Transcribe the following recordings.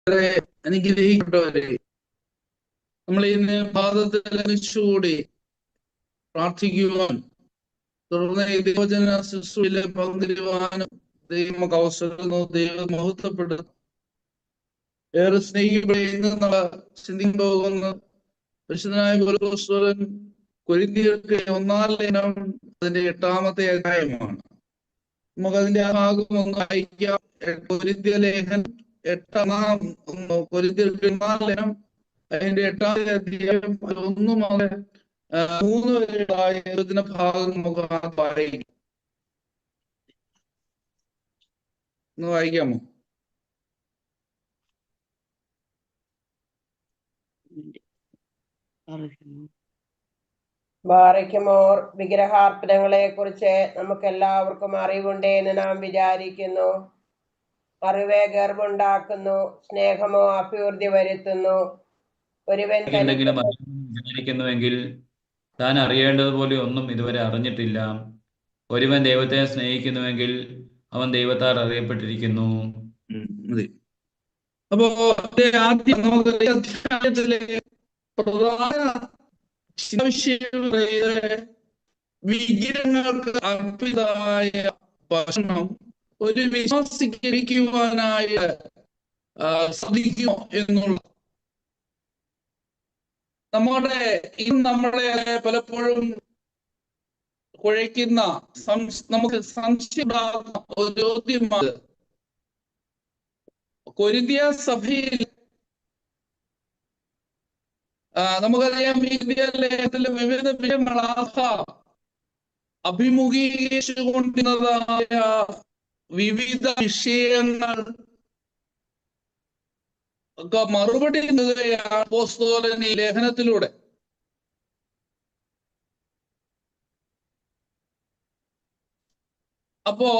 അനുഗ്രഹിക്കപ്പെട്ടവരെ, നമ്മൾ ഇന്ന് പാദത്തിൽ അനിച്ചുകൂടി പ്രാർത്ഥിക്കുവാൻ തുടർന്ന് ഈ ദൈവജന ശുശ്രൂഷയിൽ പങ്കുവരുവാനും ദൈവം നമുക്ക് അവസരം ദൈവം മഹത്വപ്പെടുന്നു. ഏറെ സ്നേഹിക്കപ്പെടുന്ന ഇന്ന് നമ്മൾ ചിന്തിക്കാൻ പോകുന്ന പരിശുദ്ധനായ പൗലോസ് കൊരിന്ത്യർക്ക് 1-ാം ലേഖനം അതിന്റെ 8-ാമത്തെ അധ്യായമാണ്. നമുക്കതിന്റെ ആ ഭാഗം ഒന്ന് വായിക്കാം. കൊരിന്ത്യ ലേഖനം കൊരിന്ത്യർക്ക് 1-ാം ലേഖനം അതിന്റെ 8-ാമത്തെ അധ്യായം 1 മുതൽ 3 വരെയുള്ള ഭാഗം നമുക്ക് വായിക്കാം. ഒന്ന് വായിക്കാമോ? ബാറയ്ക്കുമോർ, വിഗ്രഹാർപ്പണങ്ങളെ കുറിച്ച് നമുക്ക് എല്ലാവർക്കും അറിവുണ്ട് എന്ന് നാം വിചാരിക്കുന്നു. അറിവ് ഗർവുണ്ടാക്കുന്നു, സ്നേഹമോ അഭിവൃദ്ധി വരുത്തുന്നു. ഒരുവൻ എന്തെങ്കിലും വിചാരിക്കുന്നുവെങ്കിൽ താൻ അറിയേണ്ടതുപോലെ ഒന്നും ഇതുവരെ അറിഞ്ഞിട്ടില്ല. ഒരുവൻ ദൈവത്തെ സ്നേഹിക്കുന്നുവെങ്കിൽ അവൻ ദൈവത്താൽ അറിയപ്പെട്ടിരിക്കുന്നു. അപ്പോ ആദ്യം നമുക്ക് അധ്യായത്തിലെ പ്രധാന വിഗ്രഹങ്ങൾക്ക് അർപ്പിതമായ ഭക്ഷണം ഒരു വിശ്വാസിക്ക് ലഭിക്കുവാനായി സാധിക്കുമോ എന്നുള്ള നമ്മളെ പലപ്പോഴും കുഴയ്ക്കുന്ന നമുക്ക് സംശയമുണ്ടാകുന്ന ഒരു ചോദ്യമാണ്. കൊരിന്ത്യ സഭയിൽ നമുക്കറിയാം, വിദ്യാലയത്തിലെ വിവിധ വിഷയങ്ങളാകാം അഭിമുഖീകരിച്ചുകൊണ്ടിരുന്നതായ വിവിധ വിഷയങ്ങൾ ഒക്കെ മറുപടി നൽകുകയാണ് അപ്പോസ്തലൻ ഈ ലേഖനത്തിലൂടെ. അപ്പോ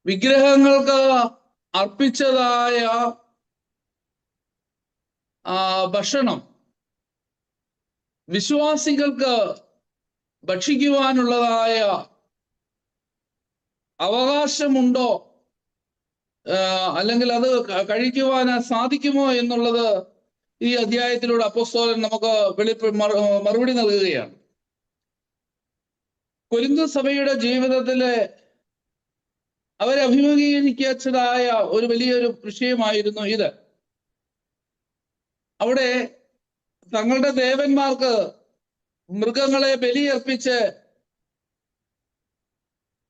വിഗ്രഹങ്ങൾക്ക് അർപ്പിച്ചതായ ഭക്ഷണം വിശ്വാസികൾക്ക് ഭക്ഷിക്കുവാനുള്ളതായ അവകാശമുണ്ടോ, അല്ലെങ്കിൽ അത് കഴിക്കുവാൻ സാധിക്കുമോ എന്നുള്ളത് ഈ അധ്യായത്തിലൂടെ അപ്പോസ്തലൻ നമുക്ക് മറുപടി നൽകുകയാണ്. കൊരിന്ത്യ സഭയുടെ ജീവിതത്തിലെ അവരഭിമുഖീകരിച്ചതായ ഒരു വലിയൊരു വിഷയമായിരുന്നു ഇത്. അവിടെ തങ്ങളുടെ ദേവന്മാർക്ക് മൃഗങ്ങളെ ബലിയർപ്പിച്ച്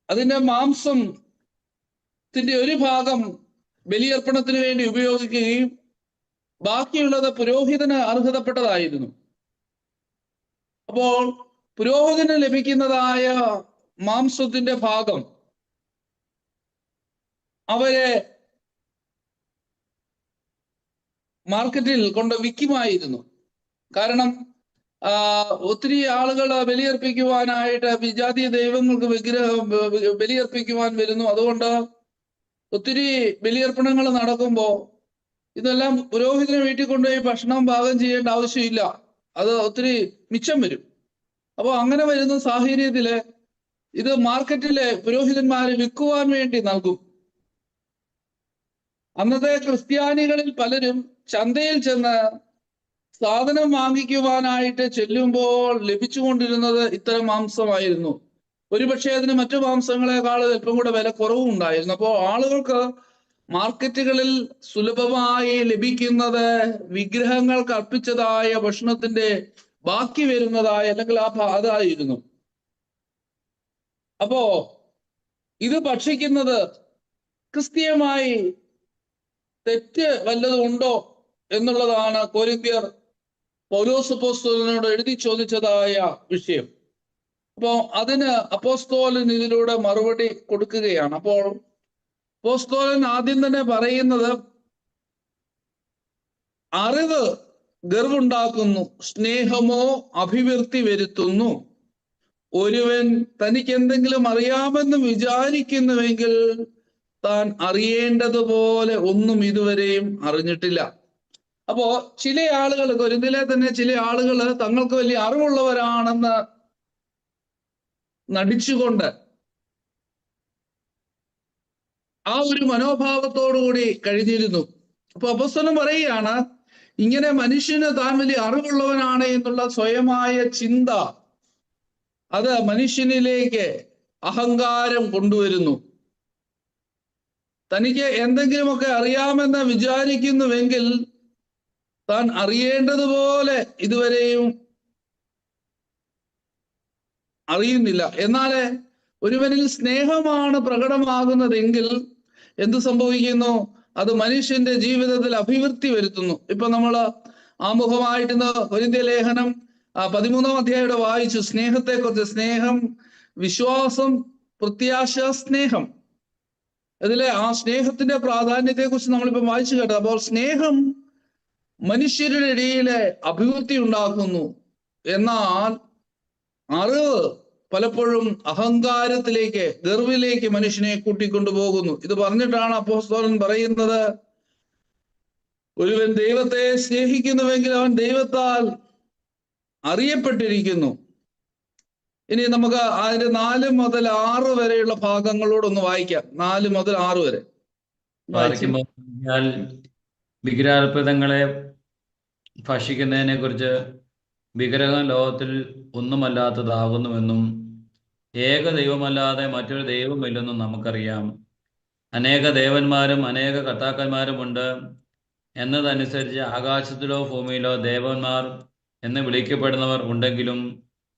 അതിന്റെ മാംസത്തിന്റെ ഒരു ഭാഗം ബലിയർപ്പണത്തിന് വേണ്ടി ഉപയോഗിക്കുകയും ബാക്കിയുള്ളത് പുരോഹിതന് അർഹതപ്പെട്ടതായിരുന്നു. അപ്പോൾ പുരോഹിതന് ലഭിക്കുന്നതായ മാംസത്തിന്റെ ഭാഗം അവരെ മാർക്കറ്റിൽ കൊണ്ട് വിൽക്കുമായിരുന്നു. കാരണം ഒത്തിരി ആളുകൾ ബലിയർപ്പിക്കുവാനായിട്ട് വിജാതീയ ദൈവങ്ങൾക്ക് ബലിയർപ്പിക്കുവാൻ വരുന്നു. അതുകൊണ്ട് ഒത്തിരി ബലിയർപ്പണങ്ങൾ നടക്കുമ്പോൾ ഇതെല്ലാം പുരോഹിതന് വീട്ടിൽ കൊണ്ടുപോയി ഭക്ഷണം പാകം ചെയ്യേണ്ട ആവശ്യമില്ല, അത് ഒത്തിരി മിച്ചം വരും. അപ്പോൾ അങ്ങനെ വരുന്ന സാഹചര്യത്തില് ഇത് മാർക്കറ്റിലെ പുരോഹിതന്മാര് വിൽക്കുവാൻ വേണ്ടി നൽകും. അന്നത്തെ ക്രിസ്ത്യാനികളിൽ പലരും ചന്തയിൽ ചെന്ന് സാധനം വാങ്ങിക്കുവാനായിട്ട് ചെല്ലുമ്പോൾ ലഭിച്ചുകൊണ്ടിരുന്നത് ഇത്തരം മാംസമായിരുന്നു. ഒരുപക്ഷെ അതിന് മറ്റു മാംസങ്ങളെക്കാൾ അല്പം കൂടെ വില കുറവും ഉണ്ടായിരുന്നു. അപ്പോൾ ആളുകൾക്ക് മാർക്കറ്റുകളിൽ സുലഭമായി ലഭിക്കുന്നത് വിഗ്രഹങ്ങൾക്ക് അർപ്പിച്ചതായ ഭക്ഷണത്തിന്റെ ബാക്കി വരുന്നതായ അല്ലെങ്കിൽ അതായിരുന്നു. അപ്പോ ഇത് ഭക്ഷിക്കുന്നത് ക്രിസ്തീയമായി തെറ്റ് വല്ലതും ഉണ്ടോ എന്നുള്ളതാണ് കൊരിന്ത്യർ പൗലോസ് അപ്പോസ്തലനോട് എഴുതി ചോദിച്ചതായ വിഷയം. അപ്പോ അതിന് അപ്പോസ്തലൻ ഇതിലൂടെ മറുപടി കൊടുക്കുകയാണ്. അപ്പോൾ അപ്പോസ്തലൻ ആദ്യം തന്നെ പറയുന്നത്, അറിവ് ഗർവുണ്ടാക്കുന്നു, സ്നേഹമോ അഭിവൃദ്ധി വരുത്തുന്നു. ഒരുവൻ തനിക്ക് എന്തെങ്കിലും അറിയാമെന്ന് വിചാരിക്കുന്നുവെങ്കിൽ താൻ അറിയേണ്ടതുപോലെ ഒന്നും ഇതുവരെയും അറിഞ്ഞിട്ടില്ല. അപ്പോ ചില ആളുകൾ, കൊരിന്ത്യയിലെ തന്നെ ചില ആളുകൾ തങ്ങൾക്ക് വലിയ അറിവുള്ളവരാണെന്ന് നടിച്ചുകൊണ്ട് ആ ഒരു മനോഭാവത്തോടുകൂടി കഴിഞ്ഞിരുന്നു. അപ്പൊ അപ്പോസ്തലൻ പറയുകയാണ്, ഇങ്ങനെ മനുഷ്യന് താൻ വലിയ അറിവുള്ളവനാണ് എന്നുള്ള സ്വയമായ ചിന്ത അത് മനുഷ്യനിലേക്ക് അഹങ്കാരം കൊണ്ടുവരുന്നു. തനിക്ക് എന്തെങ്കിലുമൊക്കെ അറിയാമെന്ന് വിചാരിക്കുന്നുവെങ്കിൽ താൻ അറിയേണ്ടതുപോലെ ഇതുവരെയും അറിയുന്നില്ല. എന്നാൽ ഒരുവനിൽ സ്നേഹമാണ് പ്രകടമാകുന്നതെങ്കിൽ എന്ത് സംഭവിക്കുന്നു? അത് മനുഷ്യന്റെ ജീവിതത്തിൽ അഭിവൃദ്ധി വരുത്തുന്നു. ഇപ്പൊ നമ്മൾ ആമുഖമായിട്ട് ഇന്ന് കൊരിന്ത്യ ലേഖനം 13-ാം അധ്യായം വായിച്ചു. സ്നേഹത്തെക്കുറിച്ച്, സ്നേഹം, വിശ്വാസം, പ്രത്യാശ, സ്നേഹം. ഇതിലെ ആ സ്നേഹത്തിന്റെ പ്രാധാന്യത്തെക്കുറിച്ച് നമ്മളിപ്പോ വായിച്ചു കേട്ടത്. അപ്പോൾ സ്നേഹം മനുഷ്യരുടെ ഇടയിലെ അഭിവൃദ്ധി ഉണ്ടാക്കുന്നു. എന്നാൽ അറിവ് പലപ്പോഴും അഹങ്കാരത്തിലേക്ക്, ഗർവിലേക്ക് മനുഷ്യനെ കൂട്ടിക്കൊണ്ടുപോകുന്നു. ഇത് പറഞ്ഞിട്ടാണ് അപ്പോസ്തലൻ പറയുന്നത്, ഒരുവൻ ദൈവത്തെ സ്നേഹിക്കുന്നുവെങ്കിൽ അവൻ ദൈവത്താൽ അറിയപ്പെട്ടിരിക്കുന്നു. ഇനി നമുക്ക് അതിന്റെ 4 മുതൽ 6 വരെയുള്ള ഭാഗങ്ങളോടൊന്ന് വായിക്കാം. 4 മുതൽ 6 വരെ വായിക്കുമ്പോൾ വിഗ്രഹാർപ്പിതങ്ങളെ ഭക്ഷിക്കുന്നതിനെ കുറിച്ച് വിഗ്രഹം ലോകത്തിൽ ഒന്നുമല്ലാത്തതാകുന്നുവെന്നും ഏക ദൈവമല്ലാതെ മറ്റൊരു ദൈവമില്ലെന്നും നമുക്കറിയാം. അനേക ദേവന്മാരും അനേക കർത്താക്കന്മാരുമുണ്ട് എന്നതനുസരിച്ച് ആകാശത്തിലോ ഭൂമിയിലോ ദേവന്മാർ എന്ന് വിളിക്കപ്പെടുന്നവർ ഉണ്ടെങ്കിലും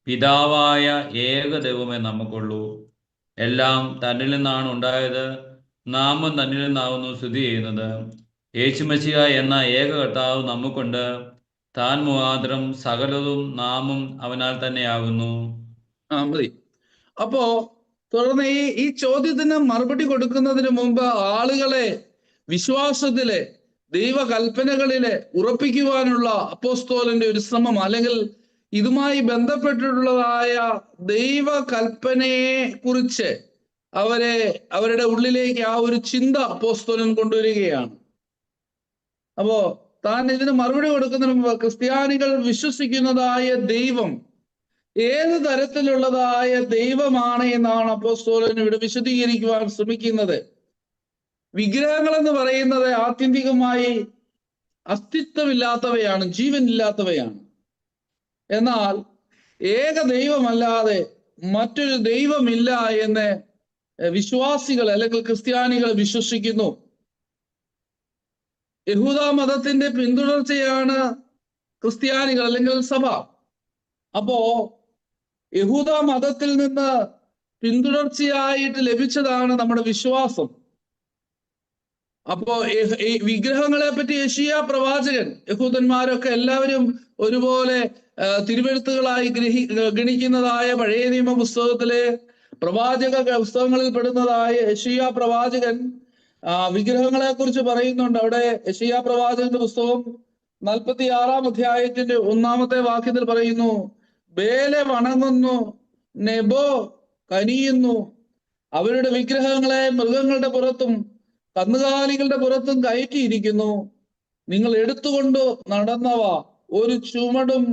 പിതാവായ ഏക ദൈവമേ നമുക്കുള്ളൂ. എല്ലാം തന്നിൽ നിന്നാണ് ഉണ്ടായത്, നാമും തന്നിൽ നിന്നാവുന്നു സ്ഥിതി ചെയ്യുന്നത്. യേശുമശിഹ എന്ന ഏക കർത്താവ് നമുക്കുണ്ട്, താൻ മുഖാന്തരം സകലതും നാമും അവനാൽ തന്നെയാകുന്നു. മതി. അപ്പോ തുടർന്ന് ഈ ചോദ്യത്തിന് മറുപടി കൊടുക്കുന്നതിന് മുമ്പ് ആളുകളെ വിശ്വാസത്തിലെ ദൈവകൽപ്പനകളിലെ ഉറപ്പിക്കുവാനുള്ള അപ്പോസ്തലന്റെ ഒരു ശ്രമം, അല്ലെങ്കിൽ ഇതുമായി ബന്ധപ്പെട്ടിട്ടുള്ളതായ ദൈവകൽപ്പനയെ കുറിച്ച് അവരുടെ ഉള്ളിലേക്ക് ആ ഒരു ചിന്ത അപ്പോസ്തലൻ കൊണ്ടുവരികയാണ്. അപ്പോ താൻ ഇതിന് മറുപടി കൊടുക്കുന്നതിന് മുമ്പ് ക്രിസ്ത്യാനികൾ വിശ്വസിക്കുന്നതായ ദൈവം ഏത് തരത്തിലുള്ളതായ ദൈവമാണ് എന്നാണ് അപ്പോസ്തലൻ ഇവിടെ വിശദീകരിക്കുവാൻ ശ്രമിക്കുന്നത്. വിഗ്രഹങ്ങൾ എന്ന് പറയുന്നത് ആത്യന്തികമായി അസ്തിത്വമില്ലാത്തവയാണ്, ജീവനില്ലാത്തവയാണ്. എന്നാൽ ഏക ദൈവമല്ലാതെ മറ്റൊരു ദൈവമില്ല എന്ന് വിശ്വാസികൾ അല്ലെങ്കിൽ ക്രിസ്ത്യാനികൾ വിശ്വസിക്കുന്നു. യഹൂദ മതത്തിന്റെ പിന്തുടർച്ചയാണ് ക്രിസ്ത്യാനികൾ അല്ലെങ്കിൽ സഭ. അപ്പോ യഹൂദ മതത്തിൽ നിന്ന് പിന്തുടർച്ചയായിട്ട് ലഭിച്ചതാണ് നമ്മുടെ വിശ്വാസം. അപ്പോ ഈ വിഗ്രഹങ്ങളെ പറ്റി യെശയ്യാ പ്രവാചകൻ, യഹൂദന്മാരൊക്കെ എല്ലാവരും ഒരുപോലെ തിരുവെഴുത്തുകളായി ഗണിക്കുന്നതായ പഴയ നിയമ പുസ്തകത്തിലെ പ്രവാചക പുസ്തകങ്ങളിൽ പെടുന്നതായ യെശയ്യാ പ്രവാചകൻ വിഗ്രഹങ്ങളെ കുറിച്ച് പറയുന്നുണ്ട്. അവിടെ യെശയ്യാ പ്രവാചകന്റെ പുസ്തകം 46-ാം അധ്യായത്തിന്റെ 1-ാമത്തെ വാക്യത്തിൽ പറയുന്നു, ബേലെ വണങ്ങുന്നു, നെബോ കനിയുന്നു, അവരുടെ വിഗ്രഹങ്ങളെ മൃഗങ്ങളുടെ പുറത്തും കന്നുകാലികളുടെ പുറത്തും കയറ്റിയിരിക്കുന്നു. നിങ്ങൾ എടുത്തുകൊണ്ട് നടന്നവ ഒരു ചുമടും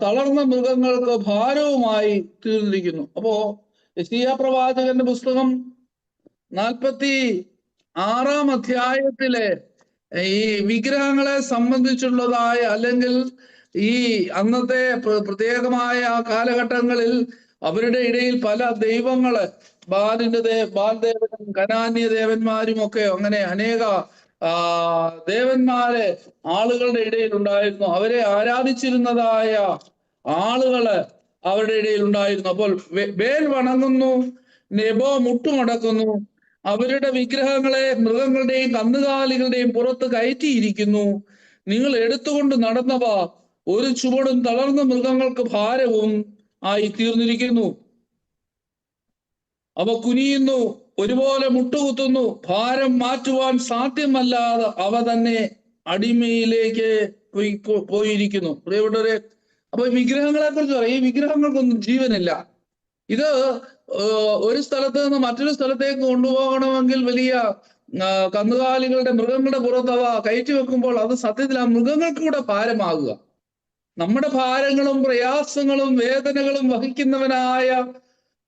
തളർന്ന മൃഗങ്ങൾക്ക് ഭാരവുമായി തീർന്നിരിക്കുന്നു. അപ്പോ യെശയ്യാ പ്രവാചകന്റെ പുസ്തകം 46-ാം അധ്യായത്തിലെ ഈ വിഗ്രഹങ്ങളെ സംബന്ധിച്ചുള്ളതായ, അല്ലെങ്കിൽ ഈ അന്നത്തെ പ്രത്യേകമായ കാലഘട്ടങ്ങളിൽ അവരുടെ ഇടയിൽ പല ദൈവങ്ങള്, ബാൽദേവനും കനാന്യ ദേവന്മാരും ഒക്കെ അങ്ങനെ അനേക ദേവന്മാരെ ആളുകളുടെ ഇടയിൽ ഉണ്ടായിരുന്നു. അവരെ ആരാധിച്ചിരുന്നതായ ആളുകള് അവരുടെ ഇടയിൽ ഉണ്ടായിരുന്നു. അപ്പോൾ ബേൽ വണങ്ങുന്നു, നെബോ മുട്ടുമടക്കുന്നു, അവരുടെ വിഗ്രഹങ്ങളെ മൃഗങ്ങളുടെയും കന്നുകാലികളുടെയും പുറത്ത് കയറ്റിയിരിക്കുന്നു. നിങ്ങൾ എടുത്തുകൊണ്ട് നടന്നവ ഒരു ചുവടും തളർന്ന മൃഗങ്ങൾക്ക് ഭാരവും ആയി തീർന്നിരിക്കുന്നു. അവ കുനിയുന്നു, ഒരുപോലെ മുട്ടുകുത്തുന്നു, ഭാരം മാറ്റുവാൻ സാധ്യമല്ലാതെ അവ തന്നെ അടിമയിലേക്ക് പോയിരിക്കുന്നു. പ്രിയപ്പെട്ടവരെ, അപ്പൊ വിഗ്രഹങ്ങളെ കുറിച്ച് പറയും, ഈ വിഗ്രഹങ്ങൾക്കൊന്നും ജീവനില്ല. ഇത് ഒരു സ്ഥലത്ത് നിന്ന് മറ്റൊരു സ്ഥലത്തേക്ക് കൊണ്ടുപോകണമെങ്കിൽ വലിയ കന്നുകാലികളുടെ, മൃഗങ്ങളുടെ പുറത്ത് അവ കയറ്റി വെക്കുമ്പോൾ അത് സത്യത്തിൽ ആ മൃഗങ്ങൾക്ക് കൂടെ ഭാരമാകുക. നമ്മുടെ ഭാരങ്ങളും പ്രയാസങ്ങളും വേദനകളും വഹിക്കുന്നവനായ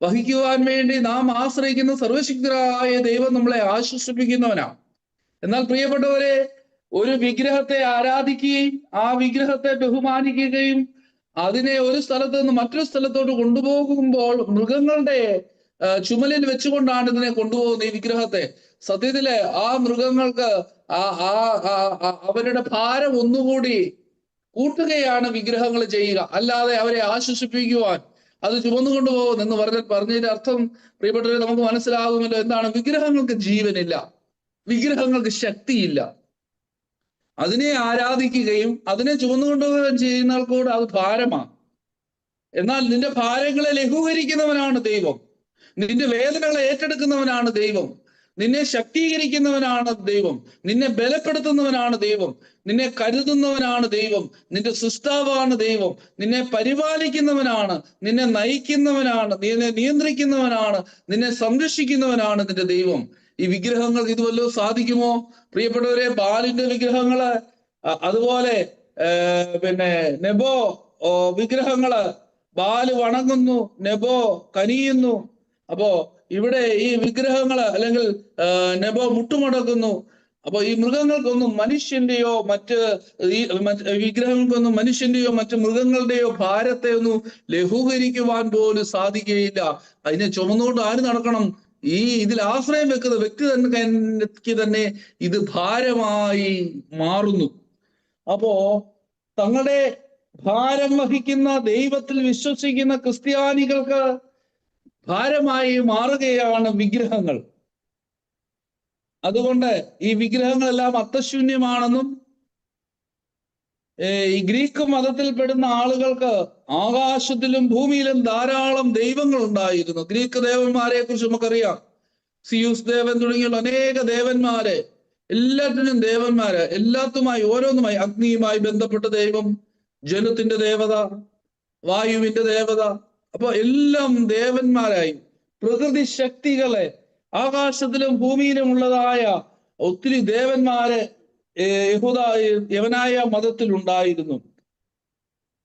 വഹിക്കുവാൻ വേണ്ടി നാം ആശ്രയിക്കുന്ന സർവശക്തരായ ദൈവം നമ്മളെ ആശ്വസിപ്പിക്കുന്നവനാണ്. എന്നാൽ പ്രിയപ്പെട്ടവരെ, ഒരു വിഗ്രഹത്തെ ആരാധിക്കുകയും ആ വിഗ്രഹത്തെ ബഹുമാനിക്കുകയും അതിനെ ഒരു സ്ഥലത്ത് നിന്ന് മറ്റൊരു സ്ഥലത്തോട്ട് കൊണ്ടുപോകുമ്പോൾ മൃഗങ്ങളുടെ ചുമലിൽ വെച്ചുകൊണ്ടാണ് ഇതിനെ കൊണ്ടുപോകുന്നത്. ഈ വിഗ്രഹത്തെ സത്യത്തില് ആ മൃഗങ്ങൾക്ക് അവരുടെ ഭാരം ഒന്നുകൂടി കൂട്ടുകയാണ് വിഗ്രഹങ്ങൾ ചെയ്യുക, അല്ലാതെ അവരെ ആശ്വസിപ്പിക്കുവാൻ അത് ചുമന്നു കൊണ്ടുപോകും എന്ന് പറഞ്ഞതിന്റെ അർത്ഥം പ്രിയപ്പെട്ടവരെ നമുക്ക് മനസ്സിലാകുമല്ലോ. എന്താണ്? വിഗ്രഹങ്ങൾക്ക് ജീവനില്ല, വിഗ്രഹങ്ങൾക്ക് ശക്തിയില്ല. അതിനെ ആരാധിക്കുകയും അതിനെ ചുമന്നുകൊണ്ടുപോവുകയും ചെയ്യുന്നവർക്കൂടെ അത് ഭാരമാണ്. എന്നാൽ നിന്റെ ഭാരങ്ങളെ ലഘൂകരിക്കുന്നവനാണ് ദൈവം, നിന്റെ വേദനകളെ ഏറ്റെടുക്കുന്നവനാണ് ദൈവം, നിന്നെ ശക്തീകരിക്കുന്നവനാണ് ദൈവം, നിന്നെ ബലപ്പെടുത്തുന്നവനാണ് ദൈവം, നിന്നെ കരുതുന്നവനാണ് ദൈവം, നിന്റെ സൃഷ്ടാവാണ് ദൈവം, നിന്നെ പരിപാലിക്കുന്നവനാണ്, നിന്നെ നയിക്കുന്നവനാണ്, നിന്നെ നിയന്ത്രിക്കുന്നവനാണ്, നിന്നെ സംരക്ഷിക്കുന്നവനാണ് നിന്റെ ദൈവം. ഈ വിഗ്രഹങ്ങൾക്ക് ഇത് വല്ലതും സാധിക്കുമോ? പ്രിയപ്പെട്ടവരെ, ബാലിന്റെ വിഗ്രഹങ്ങള്, അതുപോലെ നെബോ വിഗ്രഹങ്ങള്, ബാല് വണങ്ങുന്നു, നെബോ കനിയുന്നു. അപ്പോ ഇവിടെ ഈ വിഗ്രഹങ്ങള് അല്ലെങ്കിൽ നെബോ മുട്ടുമടക്കുന്നു. അപ്പൊ ഈ മൃഗങ്ങൾക്കൊന്നും മനുഷ്യന്റെയോ വിഗ്രഹങ്ങൾക്കൊന്നും മനുഷ്യന്റെയോ മറ്റ് മൃഗങ്ങളുടെയോ ഭാരത്തെ ഒന്നും ലഘൂകരിക്കുവാൻ പോലും സാധിക്കുകയില്ല. അതിനെ ചുമന്നുകൊണ്ട് ആര് നടക്കണം? ഇതിൽ ആശ്രയം വെക്കുന്ന വ്യക്തി തന്നെ ഇത് ഭാരമായി മാറുന്നു. അപ്പോ തങ്ങളുടെ ഭാരം വഹിക്കുന്ന ദൈവത്തിൽ വിശ്വസിക്കുന്ന ക്രിസ്ത്യാനികൾക്ക് ഭാരമായി മാറുകയാണ് വിഗ്രഹങ്ങൾ. അതുകൊണ്ട് ഈ വിഗ്രഹങ്ങളെല്ലാം അർത്ഥശൂന്യമാണെന്നും ഈ ഗ്രീക്ക് മതത്തിൽപ്പെടുന്ന ആളുകൾക്ക് ആകാശത്തിലും ഭൂമിയിലും ധാരാളം ദൈവങ്ങൾ ഉണ്ടായിരുന്നു. ഗ്രീക്ക് ദേവന്മാരെ കുറിച്ച് നമുക്കറിയാം. സിയൂസ് ദേവൻ തുടങ്ങിയുള്ള അനേക ദേവന്മാരെ, എല്ലാത്തിനും ദേവന്മാര്, എല്ലാത്തുമായി ഓരോന്നുമായി, അഗ്നിയുമായി ബന്ധപ്പെട്ട ദൈവം, ജലത്തിന്റെ ദേവത, വായുവിന്റെ ദേവത, അപ്പൊ എല്ലാം ദേവന്മാരായി. പ്രകൃതി ശക്തികളെ, ആകാശത്തിലും ഭൂമിയിലും ഉള്ളതായ ഒത്തിരി ദേവന്മാരെ യവനായ മതത്തിൽ ഉണ്ടായിരുന്നു.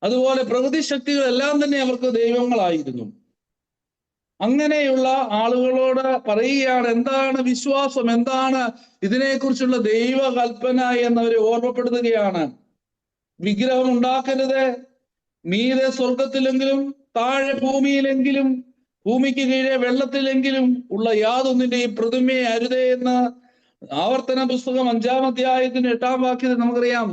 അതുപോലെ പ്രകൃതി ശക്തികളെല്ലാം തന്നെ അവർക്ക് ദൈവങ്ങളായിരുന്നു. അങ്ങനെയുള്ള ആളുകളോട് പറയുകയാണ് എന്താണ് വിശ്വാസം, എന്താണ് ഇതിനെക്കുറിച്ചുള്ള ദൈവകൽപ്പന എന്നവരെ ഓർമ്മപ്പെടുത്തുകയാണ്. വിഗ്രഹം ഉണ്ടാക്കരുത്, മീതെ സ്വർഗത്തിലെങ്കിലും താഴെ ഭൂമിയിലെങ്കിലും ഭൂമിക്ക് കീഴെ വെള്ളത്തിലെങ്കിലും ഉള്ള യാതൊന്നിന്റെയും പ്രതിമയെ അരുതേ എന്ന് ആവർത്തന പുസ്തകം 5-ാം അധ്യായത്തിന്റെ 8-ാം വാക്യത്തിൽ നമുക്കറിയാം.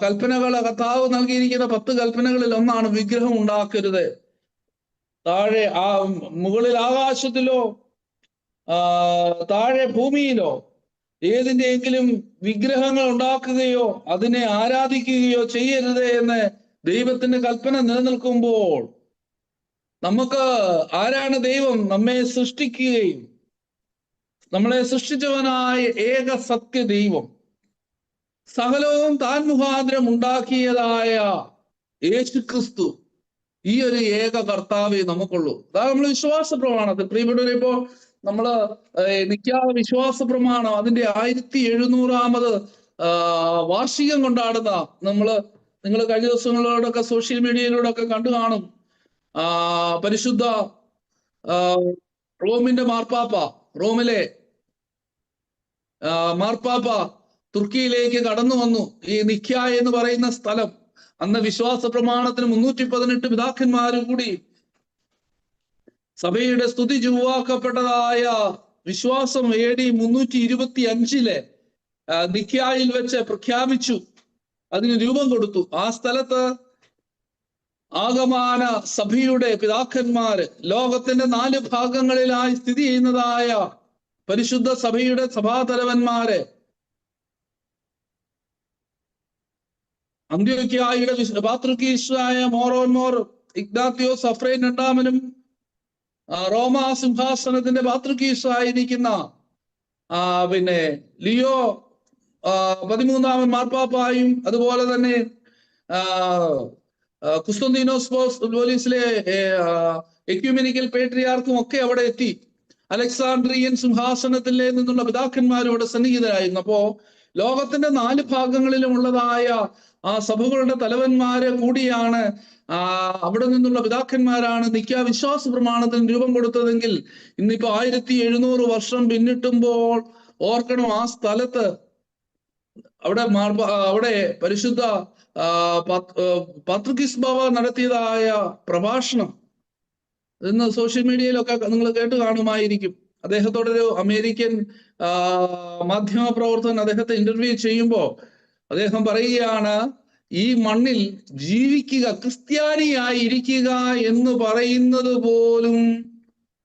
കൽപ്പനകള് കർത്താവ് നൽകിയിരിക്കുന്ന 10 കൽപ്പനകളിൽ ഒന്നാണ് വിഗ്രഹം ഉണ്ടാക്കരുത്. താഴെ മുകളിൽ ആകാശത്തിലോ താഴെ ഭൂമിയിലോ ഏതിന്റെയെങ്കിലും വിഗ്രഹങ്ങൾ ഉണ്ടാക്കുകയോ അതിനെ ആരാധിക്കുകയോ ചെയ്യരുത് എന്ന് ദൈവത്തിന്റെ കൽപ്പന നിലനിൽക്കുമ്പോൾ നമുക്ക് ആരാണ് ദൈവം? നമ്മെ സൃഷ്ടിക്കുകയും നമ്മളെ സൃഷ്ടിച്ചവനായ ഏക സത്യ ദൈവം, സകലവും താൻ മുഖാന്തരം ഉണ്ടാക്കിയതായ യേശു ക്രിസ്തു, ഈ ഒരു ഏക കർത്താവേ നമുക്കുള്ളൂ. അതാണ് നമ്മൾ വിശ്വാസ പ്രമാണത്തിൽ പ്രിയപ്പെട്ടവരെ, ഇപ്പോ നമ്മള് നിക്കാതെ വിശ്വാസ പ്രമാണം അതിന്റെ 1700-ാമത് വാർഷികം കൊണ്ടാടുന്ന നിങ്ങൾ കഴിഞ്ഞ ദിവസങ്ങളിലൂടെയൊക്കെ സോഷ്യൽ മീഡിയയിലൂടെയൊക്കെ കണ്ടു കാണും. പരിശുദ്ധ റോമിന്റെ മാർപ്പാപ്പ, റോമിലെ മാർപ്പാപ്പ തുർക്കിയിലേക്ക് കടന്നു വന്നു. ഈ നിക്ക എന്ന് പറയുന്ന സ്ഥലം, അന്ന് വിശ്വാസ പ്രമാണത്തിന് 318 പിതാക്കന്മാരും കൂടി സഭയുടെ സ്തുതി ചുവാക്കപ്പെട്ടതായ വിശ്വാസം AD 325 നിക്കായിൽ വെച്ച് പ്രഖ്യാപിച്ചു, അതിന് രൂപം കൊടുത്തു. ആ സ്ഥലത്ത് ആഗമാന സഭയുടെ പിതാക്കന്മാര്, ലോകത്തിന്റെ 4 ഭാഗങ്ങളിലായി സ്ഥിതി ചെയ്യുന്നതായ പരിശുദ്ധ സഭയുടെ സഭാതലവന്മാര്, അന്ത്യോക്യയുടെ പാത്രിക്കീസായ മോറോൻമോർ ഇഗ്നാത്തിയോസ് അഫ്രൈൻ രണ്ടാമനും റോമാ സിംഹാസനത്തിന്റെ പാത്രിക്കീസായിരിക്കുന്ന ലിയോ 13-ാമൻ മാർപ്പാപ്പായും അതുപോലെ തന്നെ കുസ്തന്തീനോസ് പോലീസിലെ എക്യുമെനിക്കൽ പേട്രിയാർക്കും ഒക്കെ അവിടെ എത്തി. അലക്സാണ്ട്രിയൻ സിംഹാസനത്തിലെ നിന്നുള്ള പിതാക്കന്മാരും അവിടെ സന്നിഹിതരായിരുന്നു. അപ്പോ ലോകത്തിന്റെ 4 ഭാഗങ്ങളിലുമുള്ളതായ ആ സഭകളുടെ തലവന്മാരെ കൂടിയാണ് അവിടെ നിന്നുള്ള പിതാക്കന്മാരാണ് നിക്കാ വിശ്വാസ പ്രമാണത്തിന് രൂപം കൊടുത്തതെങ്കിൽ ഇന്നിപ്പോ 1700 വർഷം പിന്നിട്ടുമ്പോൾ ഓർക്കണം, ആ സ്ഥലത്ത് അവിടെ പരിശുദ്ധ പാത്രിക്കീസ് ബാവ നടത്തിയതായ പ്രഭാഷണം ഇന്ന് സോഷ്യൽ മീഡിയയിലൊക്കെ നിങ്ങൾ കേട്ട് കാണുമായിരിക്കും. അദ്ദേഹത്തോടൊരു അമേരിക്കൻ മാധ്യമ പ്രവർത്തകൻ അദ്ദേഹത്തെ ഇന്റർവ്യൂ ചെയ്യുമ്പോൾ അദ്ദേഹം പറയുകയാണ്, ഈ മണ്ണിൽ ജീവിക്കുക, ക്രിസ്ത്യാനിയായി ഇരിക്കുക എന്ന് പറയുന്നത് പോലും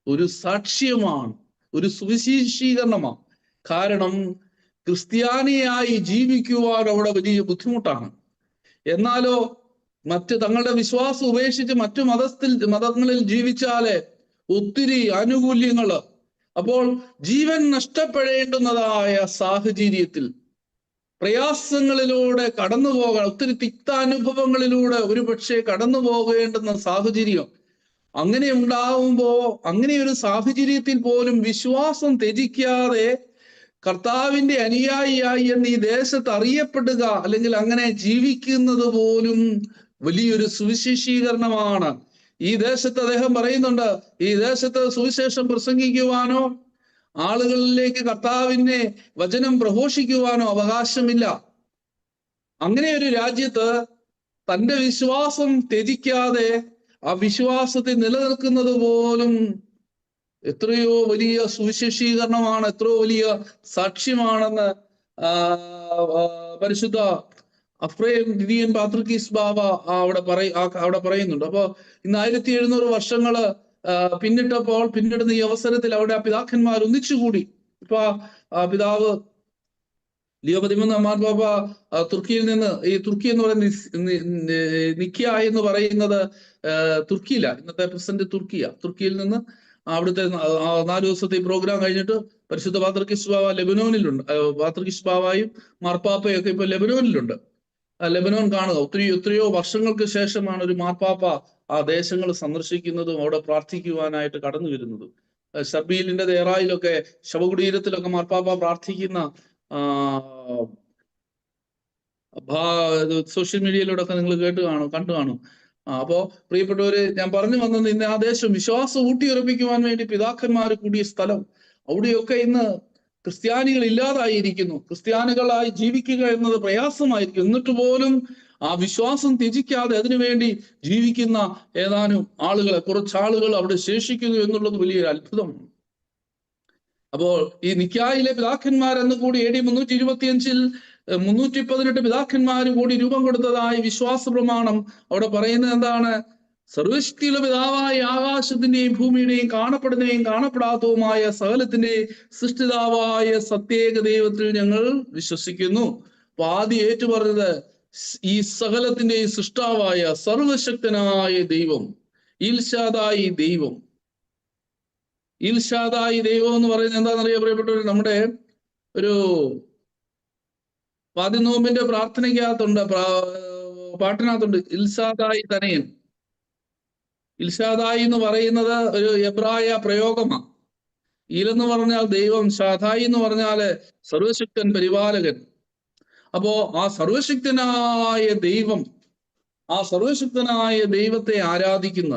ഒരു സാക്ഷ്യമാണ്, ഒരു സുവിശേഷീകരണമാണ്. കാരണം ക്രിസ്ത്യാനിയായി ജീവിക്കുവാൻ അവിടെ വലിയ ബുദ്ധിമുട്ടാണ്. എന്നാലോ തങ്ങളുടെ വിശ്വാസം ഉപേക്ഷിച്ച് മറ്റു മതങ്ങളിൽ ജീവിച്ചാല് ഒത്തിരി ആനുകൂല്യങ്ങള്. അപ്പോൾ ജീവൻ നഷ്ടപ്പെടേണ്ടുന്നതായ സാഹചര്യത്തിൽ പ്രയാസങ്ങളിലൂടെ കടന്നു പോകാൻ, ഒത്തിരി തിക്താനുഭവങ്ങളിലൂടെ ഒരുപക്ഷെ കടന്നു പോകേണ്ടുന്ന സാഹചര്യം അങ്ങനെ ഉണ്ടാവുമ്പോ, അങ്ങനെ ഒരു സാഹചര്യത്തിൽ പോലും വിശ്വാസം ത്യജിക്കാതെ കർത്താവിന്റെ അനുയായിയായി എന്ന് ഈ ദേശത്ത് അറിയപ്പെടുക, അല്ലെങ്കിൽ അങ്ങനെ ജീവിക്കുന്നത് പോലും വലിയൊരു സുവിശേഷീകരണമാണ്. ഈ ദേശത്ത് അദ്ദേഹം പറയുന്നുണ്ട്, ഈ ദേശത്ത് സുവിശേഷം പ്രസംഗിക്കുവാനോ ആളുകളിലേക്ക് കർത്താവിന്റെ വചനം പ്രഘോഷിക്കുവാനോ അവകാശമില്ല. അങ്ങനെ ഒരു രാജ്യത്ത് തന്റെ വിശ്വാസം ത്യജിക്കാതെ ആ വിശ്വാസത്തിൽ നിലനിൽക്കുന്നത് പോലും എത്രയോ വലിയ സുവിശേഷീകരണമാണ്, എത്രയോ വലിയ സാക്ഷ്യമാണെന്ന് പരിശുദ്ധ അഫ്രേം ദിദിയൻ പാത്രിക്കീസ് ബാവ അവിടെ പറയുന്നുണ്ട്. അപ്പൊ ഇന്ന് 1700 വർഷങ്ങള് പിന്നിടുന്ന ഈ അവസരത്തിൽ അവിടെ ആ പിതാക്കന്മാർ ഒന്നിച്ചുകൂടി. ഇപ്പൊ പിതാവ് ലിയോ 13 മാർപ്പാപ്പ തുർക്കിയിൽ നിന്ന്, ഈ തുർക്കി എന്ന് പറയുന്ന നിക്യ എന്ന് പറയുന്നത് തുർക്കിയില, ഇന്നത്തെ പ്രസിഡന്റ് തുർക്കിയിൽ നിന്ന് അവിടുത്തെ 4 ദിവസത്തെ ഈ പ്രോഗ്രാം കഴിഞ്ഞിട്ട് പരിശുദ്ധ പാത്രിക്കീസ് ബാവ ലെബനോനിലുണ്ട്. പാത്രിക്കീസ് ബാവയും മാർപ്പാപ്പയും ഒക്കെ ഇപ്പൊ ലെബനോനിലുണ്ട്. ലെബനോൻ കാണുക, എത്രയോ വർഷങ്ങൾക്ക് ശേഷമാണ് ഒരു മാർപ്പാപ്പ ആ ദേശങ്ങൾ സന്ദർശിക്കുന്നതും അവിടെ പ്രാർത്ഥിക്കുവാനായിട്ട് കടന്നു വരുന്നതും. ഷർബീലിന്റെ ദേറായിലൊക്കെ, ശവകുടീരത്തിലൊക്കെ മാർപ്പാപ്പ പ്രാർത്ഥിക്കുന്ന സോഷ്യൽ മീഡിയയിലൂടെ ഒക്കെ നിങ്ങൾ കണ്ടു കാണും. അപ്പോ പ്രിയപ്പെട്ടവര്, ഞാൻ പറഞ്ഞു വന്നത്, ഇന്ന് ആ ദേശം വിശ്വാസം ഊട്ടിയുറപ്പിക്കുവാൻ വേണ്ടി പിതാക്കന്മാർ കൂടിയ സ്ഥലം, അവിടെയൊക്കെ ഇന്ന് ക്രിസ്ത്യാനികൾ ഇല്ലാതായിരിക്കുന്നു. ക്രിസ്ത്യാനികളായി ജീവിക്കുക എന്നത് പ്രയാസമായിരിക്കും. എന്നിട്ട് പോലും ആ വിശ്വാസം ത്യജിക്കാതെ അതിനുവേണ്ടി ജീവിക്കുന്ന ഏതാനും ആളുകളെ, കുറച്ചാളുകൾ അവിടെ ശേഷിക്കുന്നു എന്നുള്ളത് വലിയൊരു അത്ഭുതമാണ്. അപ്പോൾ ഈ നിക്കായിലെ പിതാക്കന്മാരെന്ന് കൂടി AD 325-ൽ 318 പിതാക്കന്മാർ കൂടി രൂപം കൊടുത്തതായ വിശ്വാസ പ്രമാണം അവിടെ പറയുന്നത് എന്താണ്? സർവശക്തിയുള്ള പിതാവായ ആകാശത്തിന്റെയും ഭൂമിയുടെയും കാണപ്പെടുന്നതും കാണപ്പെടാത്തതുമായ സകലത്തിന്റെ സൃഷ്ടിതാവായ സത്യേക ദൈവത്തിൽ ഞങ്ങൾ വിശ്വസിക്കുന്നു. അപ്പൊ ആദ്യം ഏറ്റുപറഞ്ഞത് ഈ സകലത്തിന്റെ സൃഷ്ടാവായ സർവശക്തനായ ദൈവം, ഇൽഷാദായി ദൈവം. ഇൽഷാദായി ദൈവം എന്ന് പറയുന്നത് എന്താണെന്നറിയാൻ പ്രിയപ്പെട്ടവർ, നമ്മുടെ ഒരു പാതിനോമ്പിന്റെ പ്രാർത്ഥനയ്ക്കകത്തുണ്ട്, പാട്ടിനകത്തുണ്ട് ഇൽഷാദായി തനയൻ. ഇൽഷാദായി എന്ന് പറയുന്നത് ഒരു എബ്രായ പ്രയോഗമാണ്. ഇലെന്ന് പറഞ്ഞാൽ ദൈവം, ഷാദായി എന്ന് പറഞ്ഞാല് സർവശക്തൻ, പരിപാലകൻ. അപ്പോ ആ സർവശക്തനായ ദൈവം, ആ സർവശക്തനായ ദൈവത്തെ ആരാധിക്കുന്ന,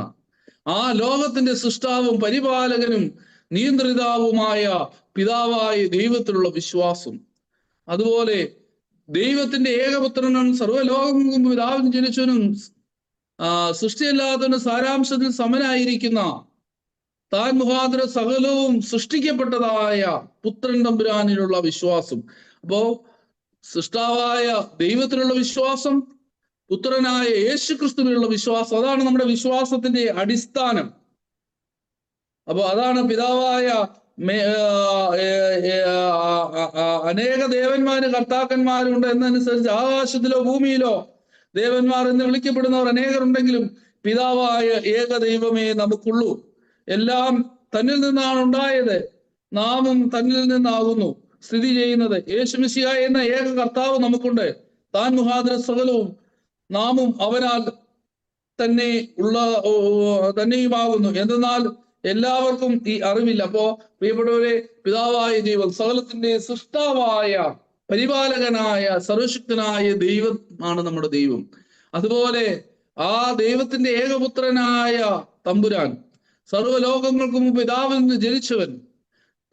ആ ലോകത്തിന്റെ സൃഷ്ടാവും പരിപാലകനും നിയന്ത്രിതാവുമായ പിതാവായ ദൈവത്തിലുള്ള വിശ്വാസം, അതുപോലെ ദൈവത്തിന്റെ ഏകപുത്രനും സർവ്വലോകങ്ങൾക്കും പിതാവിന് ജനിച്ചവനും സൃഷ്ടിയല്ലാത്തവന് സാരാംശത്തിൽ സമനായിരിക്കുന്ന, താൻ മുഖാന്തര സകലവും സൃഷ്ടിക്കപ്പെട്ടതായ പുത്രൻ തമ്പുരാനിലുള്ള വിശ്വാസം. അപ്പോ സൃഷ്ടാവായ ദൈവത്തിലുള്ള വിശ്വാസം, പുത്രനായ യേശുക്രിസ്തുവിനുള്ള വിശ്വാസം, അതാണ് നമ്മുടെ വിശ്വാസത്തിന്റെ അടിസ്ഥാനം. അപ്പൊ അതാണ് പിതാവായ അനേക ദേവന്മാര് കർത്താക്കന്മാരുണ്ട് എന്നനുസരിച്ച് ആകാശത്തിലോ ഭൂമിയിലോ ദേവന്മാർ എന്ന് വിളിക്കപ്പെടുന്നവർ അനേകരുണ്ടെങ്കിലും പിതാവായ ഏക ദൈവമേ നമുക്കുള്ളൂ. എല്ലാം തന്നിൽ നിന്നാണ് ഉണ്ടായത്, നാമും തന്നിൽ നിന്നാകുന്നു സ്ഥിതി ചെയ്യുന്നത്. യേശുമിശിഹ എന്ന ഏക കർത്താവ് നമുക്കുണ്ട്. താൻ മുഖാന്തര സകലവും നാമും അവനാൽ തന്നെയുമാകുന്നു. എന്തെന്നാൽ എല്ലാവർക്കും ഈ അറിവില്ല. അപ്പോ പ്രിയപ്പെട്ടവരെ, പിതാവായ ദൈവം, സകലത്തിന്റെ സൃഷ്ടാവായ പരിപാലകനായ സർവശക്തനായ ദൈവമാണ് നമ്മുടെ ദൈവം. അതുപോലെ ആ ദൈവത്തിന്റെ ഏകപുത്രനായ തമ്പുരാൻ, സർവ്വലോകങ്ങൾക്കും പിതാവിൽ നിന്ന് ജനിച്ചവൻ,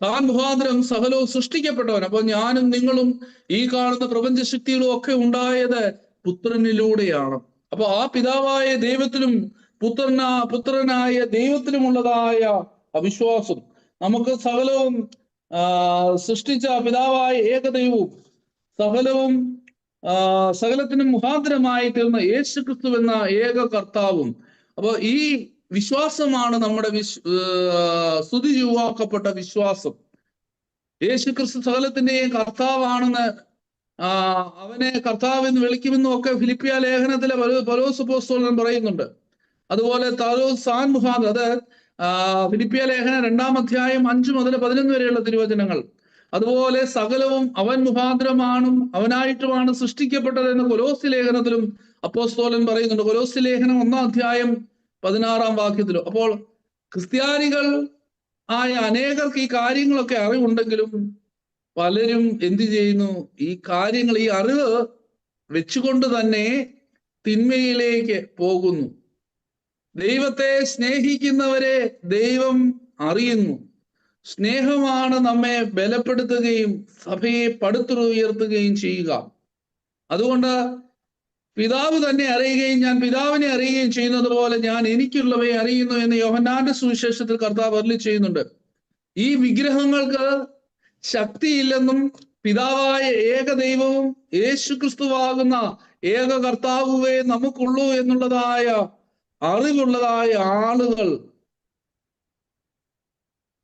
താൻ മുഖാന്തരം സകലവും സൃഷ്ടിക്കപ്പെട്ടവൻ. അപ്പൊ ഞാനും നിങ്ങളും ഈ കാണുന്ന പ്രപഞ്ചശക്തികളും ഒക്കെ ഉണ്ടായത് പുത്രനിലൂടെയാണ്. അപ്പൊ ആ പിതാവായ ദൈവത്തിലും പുത്രനായ ദൈവത്തിലുമുള്ളതായ അവിശ്വാസം, നമുക്ക് സകലവും സൃഷ്ടിച്ച പിതാവായ ഏകദൈവവും സകലത്തിനും മുഖാന്തരമായി തീർന്ന യേശുക്രിസ്തു എന്ന ഏക കർത്താവും. അപ്പൊ ഈ വിശ്വാസമാണ് നമ്മുടെ സ്തുതി യുവാക്കപ്പെട്ട വിശ്വാസം. യേശുക്രിസ്തു സകലത്തിന്റെയും കർത്താവാണെന്ന്, അവനെ കർത്താവ് എന്ന് വിളിക്കുമെന്നും ഒക്കെ ഫിലിപ്പിയ ലേഖനത്തിലെ പൗലോസ് അപ്പോസ്തലൻ പറയുന്നുണ്ട്. അതുപോലെ താൻ മുഖാന്തരം, അത് ഫിലിപ്പിയ ലേഖനം 2-ാം അധ്യായം 5 മുതൽ 11 വരെയുള്ള തിരുവചനങ്ങൾ. അതുപോലെ സകലവും അവൻ മുഖാന്തരമാണും അവനായിട്ടുമാണ് സൃഷ്ടിക്കപ്പെട്ടതെന്ന് കൊലോസ്യ ലേഖനത്തിലും അപ്പോസ്തലൻ പറയുന്നുണ്ട്. കൊലോസ്യ ലേഖനം 1-ാം അധ്യായം 16-ാം വാക്യത്തിലും. അപ്പോൾ ക്രിസ്ത്യാനികൾ ആയ അനേകർക്ക് ഈ കാര്യങ്ങളൊക്കെ അറിവുണ്ടെങ്കിലും പലരും എന്ത് ചെയ്യുന്നു? ഈ കാര്യങ്ങൾ, ഈ അറിവ് വെച്ചുകൊണ്ട് തന്നെ തിന്മയിലേക്ക് പോകുന്നു. ദൈവത്തെ സ്നേഹിക്കുന്നവരെ ദൈവം അറിയുന്നു. സ്നേഹമാണ് നമ്മെ ബലപ്പെടുത്തുകയും സഭയെ പടുത്തുയർത്തുകയും ചെയ്യുക. അതുകൊണ്ട് പിതാവ് തന്നെ അറിയുകയും ഞാൻ പിതാവിനെ അറിയുകയും ചെയ്യുന്നത് പോലെ ഞാൻ എനിക്കുള്ളവയെ അറിയുന്നു എന്ന് യോഹന്നാന്റെ സുവിശേഷത്തിൽ കർത്താവ് അരുളി ചെയ്യുന്നുണ്ട്. ഈ വിഗ്രഹങ്ങൾക്ക് ശക്തിയില്ലെന്നും പിതാവായ ഏകദൈവവും യേശുക്രിസ്തുവാകുന്ന ഏക കർത്താവുവേ നമുക്കുള്ളൂ എന്നുള്ളതായ അറിവുള്ളതായ ആളുകൾ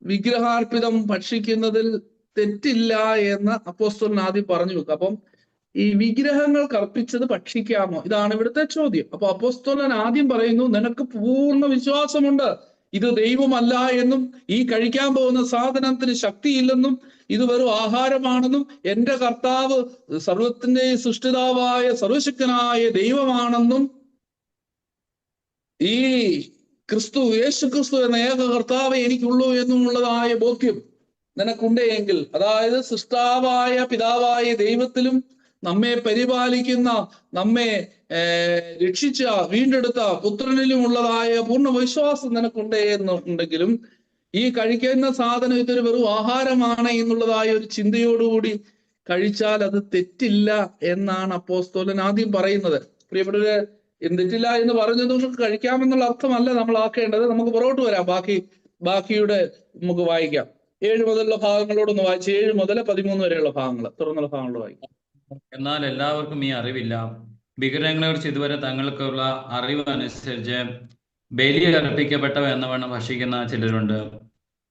വിഗ്രഹാർപ്പിതം ഭക്ഷിക്കുന്നതിൽ തെറ്റില്ല എന്ന് അപ്പോസ്തലൻ ആദ്യം പറഞ്ഞു വെക്കും. അപ്പം ഈ വിഗ്രഹങ്ങൾക്ക് അർപ്പിച്ചത് ഭക്ഷിക്കാമോ? ഇതാണ് ഇവിടുത്തെ ചോദ്യം. അപ്പൊ അപ്പോസ്തലൻ ആദ്യം പറയുന്നു, നിനക്ക് പൂർണ്ണ വിശ്വാസമുണ്ട് ഇത് ദൈവമല്ല എന്നും ഈ കഴിക്കാൻ പോകുന്ന സാധനത്തിന് ശക്തിയില്ലെന്നും ഇത് വെറും ആഹാരമാണെന്നും എന്റെ കർത്താവ് സർവത്തിന്റെ സൃഷ്ടിതാവായ സർവശക്തനായ ദൈവമാണെന്നും ഈ യേശുക്രിസ്തു എന്ന ഏക കർത്താവേ എനിക്കുള്ളൂ എന്നുള്ളതായ ബോധ്യം നിനക്കുണ്ടെങ്കിൽ, അതായത് സൃഷ്ടാവായ പിതാവായ ദൈവത്തിലും നമ്മെ പരിപാലിക്കുന്ന, നമ്മെ രക്ഷിച്ച, വീണ്ടെടുത്ത പുത്രനിലുമുള്ളതായ പൂർണ്ണ വിശ്വാസം നിനക്കുണ്ട് എന്നുണ്ടെങ്കിലും ഈ കഴിക്കുന്ന സാധനം ഇതൊരു വെറും ആഹാരമാണ് എന്നുള്ളതായ ഒരു ചിന്തയോടുകൂടി കഴിച്ചാൽ അത് തെറ്റില്ല എന്നാണ് അപ്പോസ്തലൻ ആദ്യം പറയുന്നത്. പ്രിയപ്പെട്ടവരെ, തെറ്റില്ല എന്ന് പറഞ്ഞത് നമുക്ക് കഴിക്കാമെന്നുള്ള അർത്ഥമല്ല നമ്മൾ ആക്കേണ്ടത്. നമുക്ക് പുറകോട്ട് വരാം. ബാക്കിയുടെ നമുക്ക് വായിക്കാം. 7 മുതലുള്ള ഭാഗങ്ങളോടൊന്ന് വായിച്ച് 7 മുതൽ 13 വരെയുള്ള ഭാഗങ്ങൾ, തുറന്നുള്ള ഭാഗങ്ങളോട് വായിക്കാം. എന്നാൽ എല്ലാവർക്കും ഈ അറിവില്ല. വിഗ്രഹങ്ങളെ കുറിച്ച് ഇതുവരെ തങ്ങൾക്കുള്ള അറിവ് അനുസരിച്ച് ബലി അർപ്പിക്കപ്പെട്ടവ എന്നവണ്ണം ഭക്ഷിക്കുന്ന ചിലരുണ്ട്.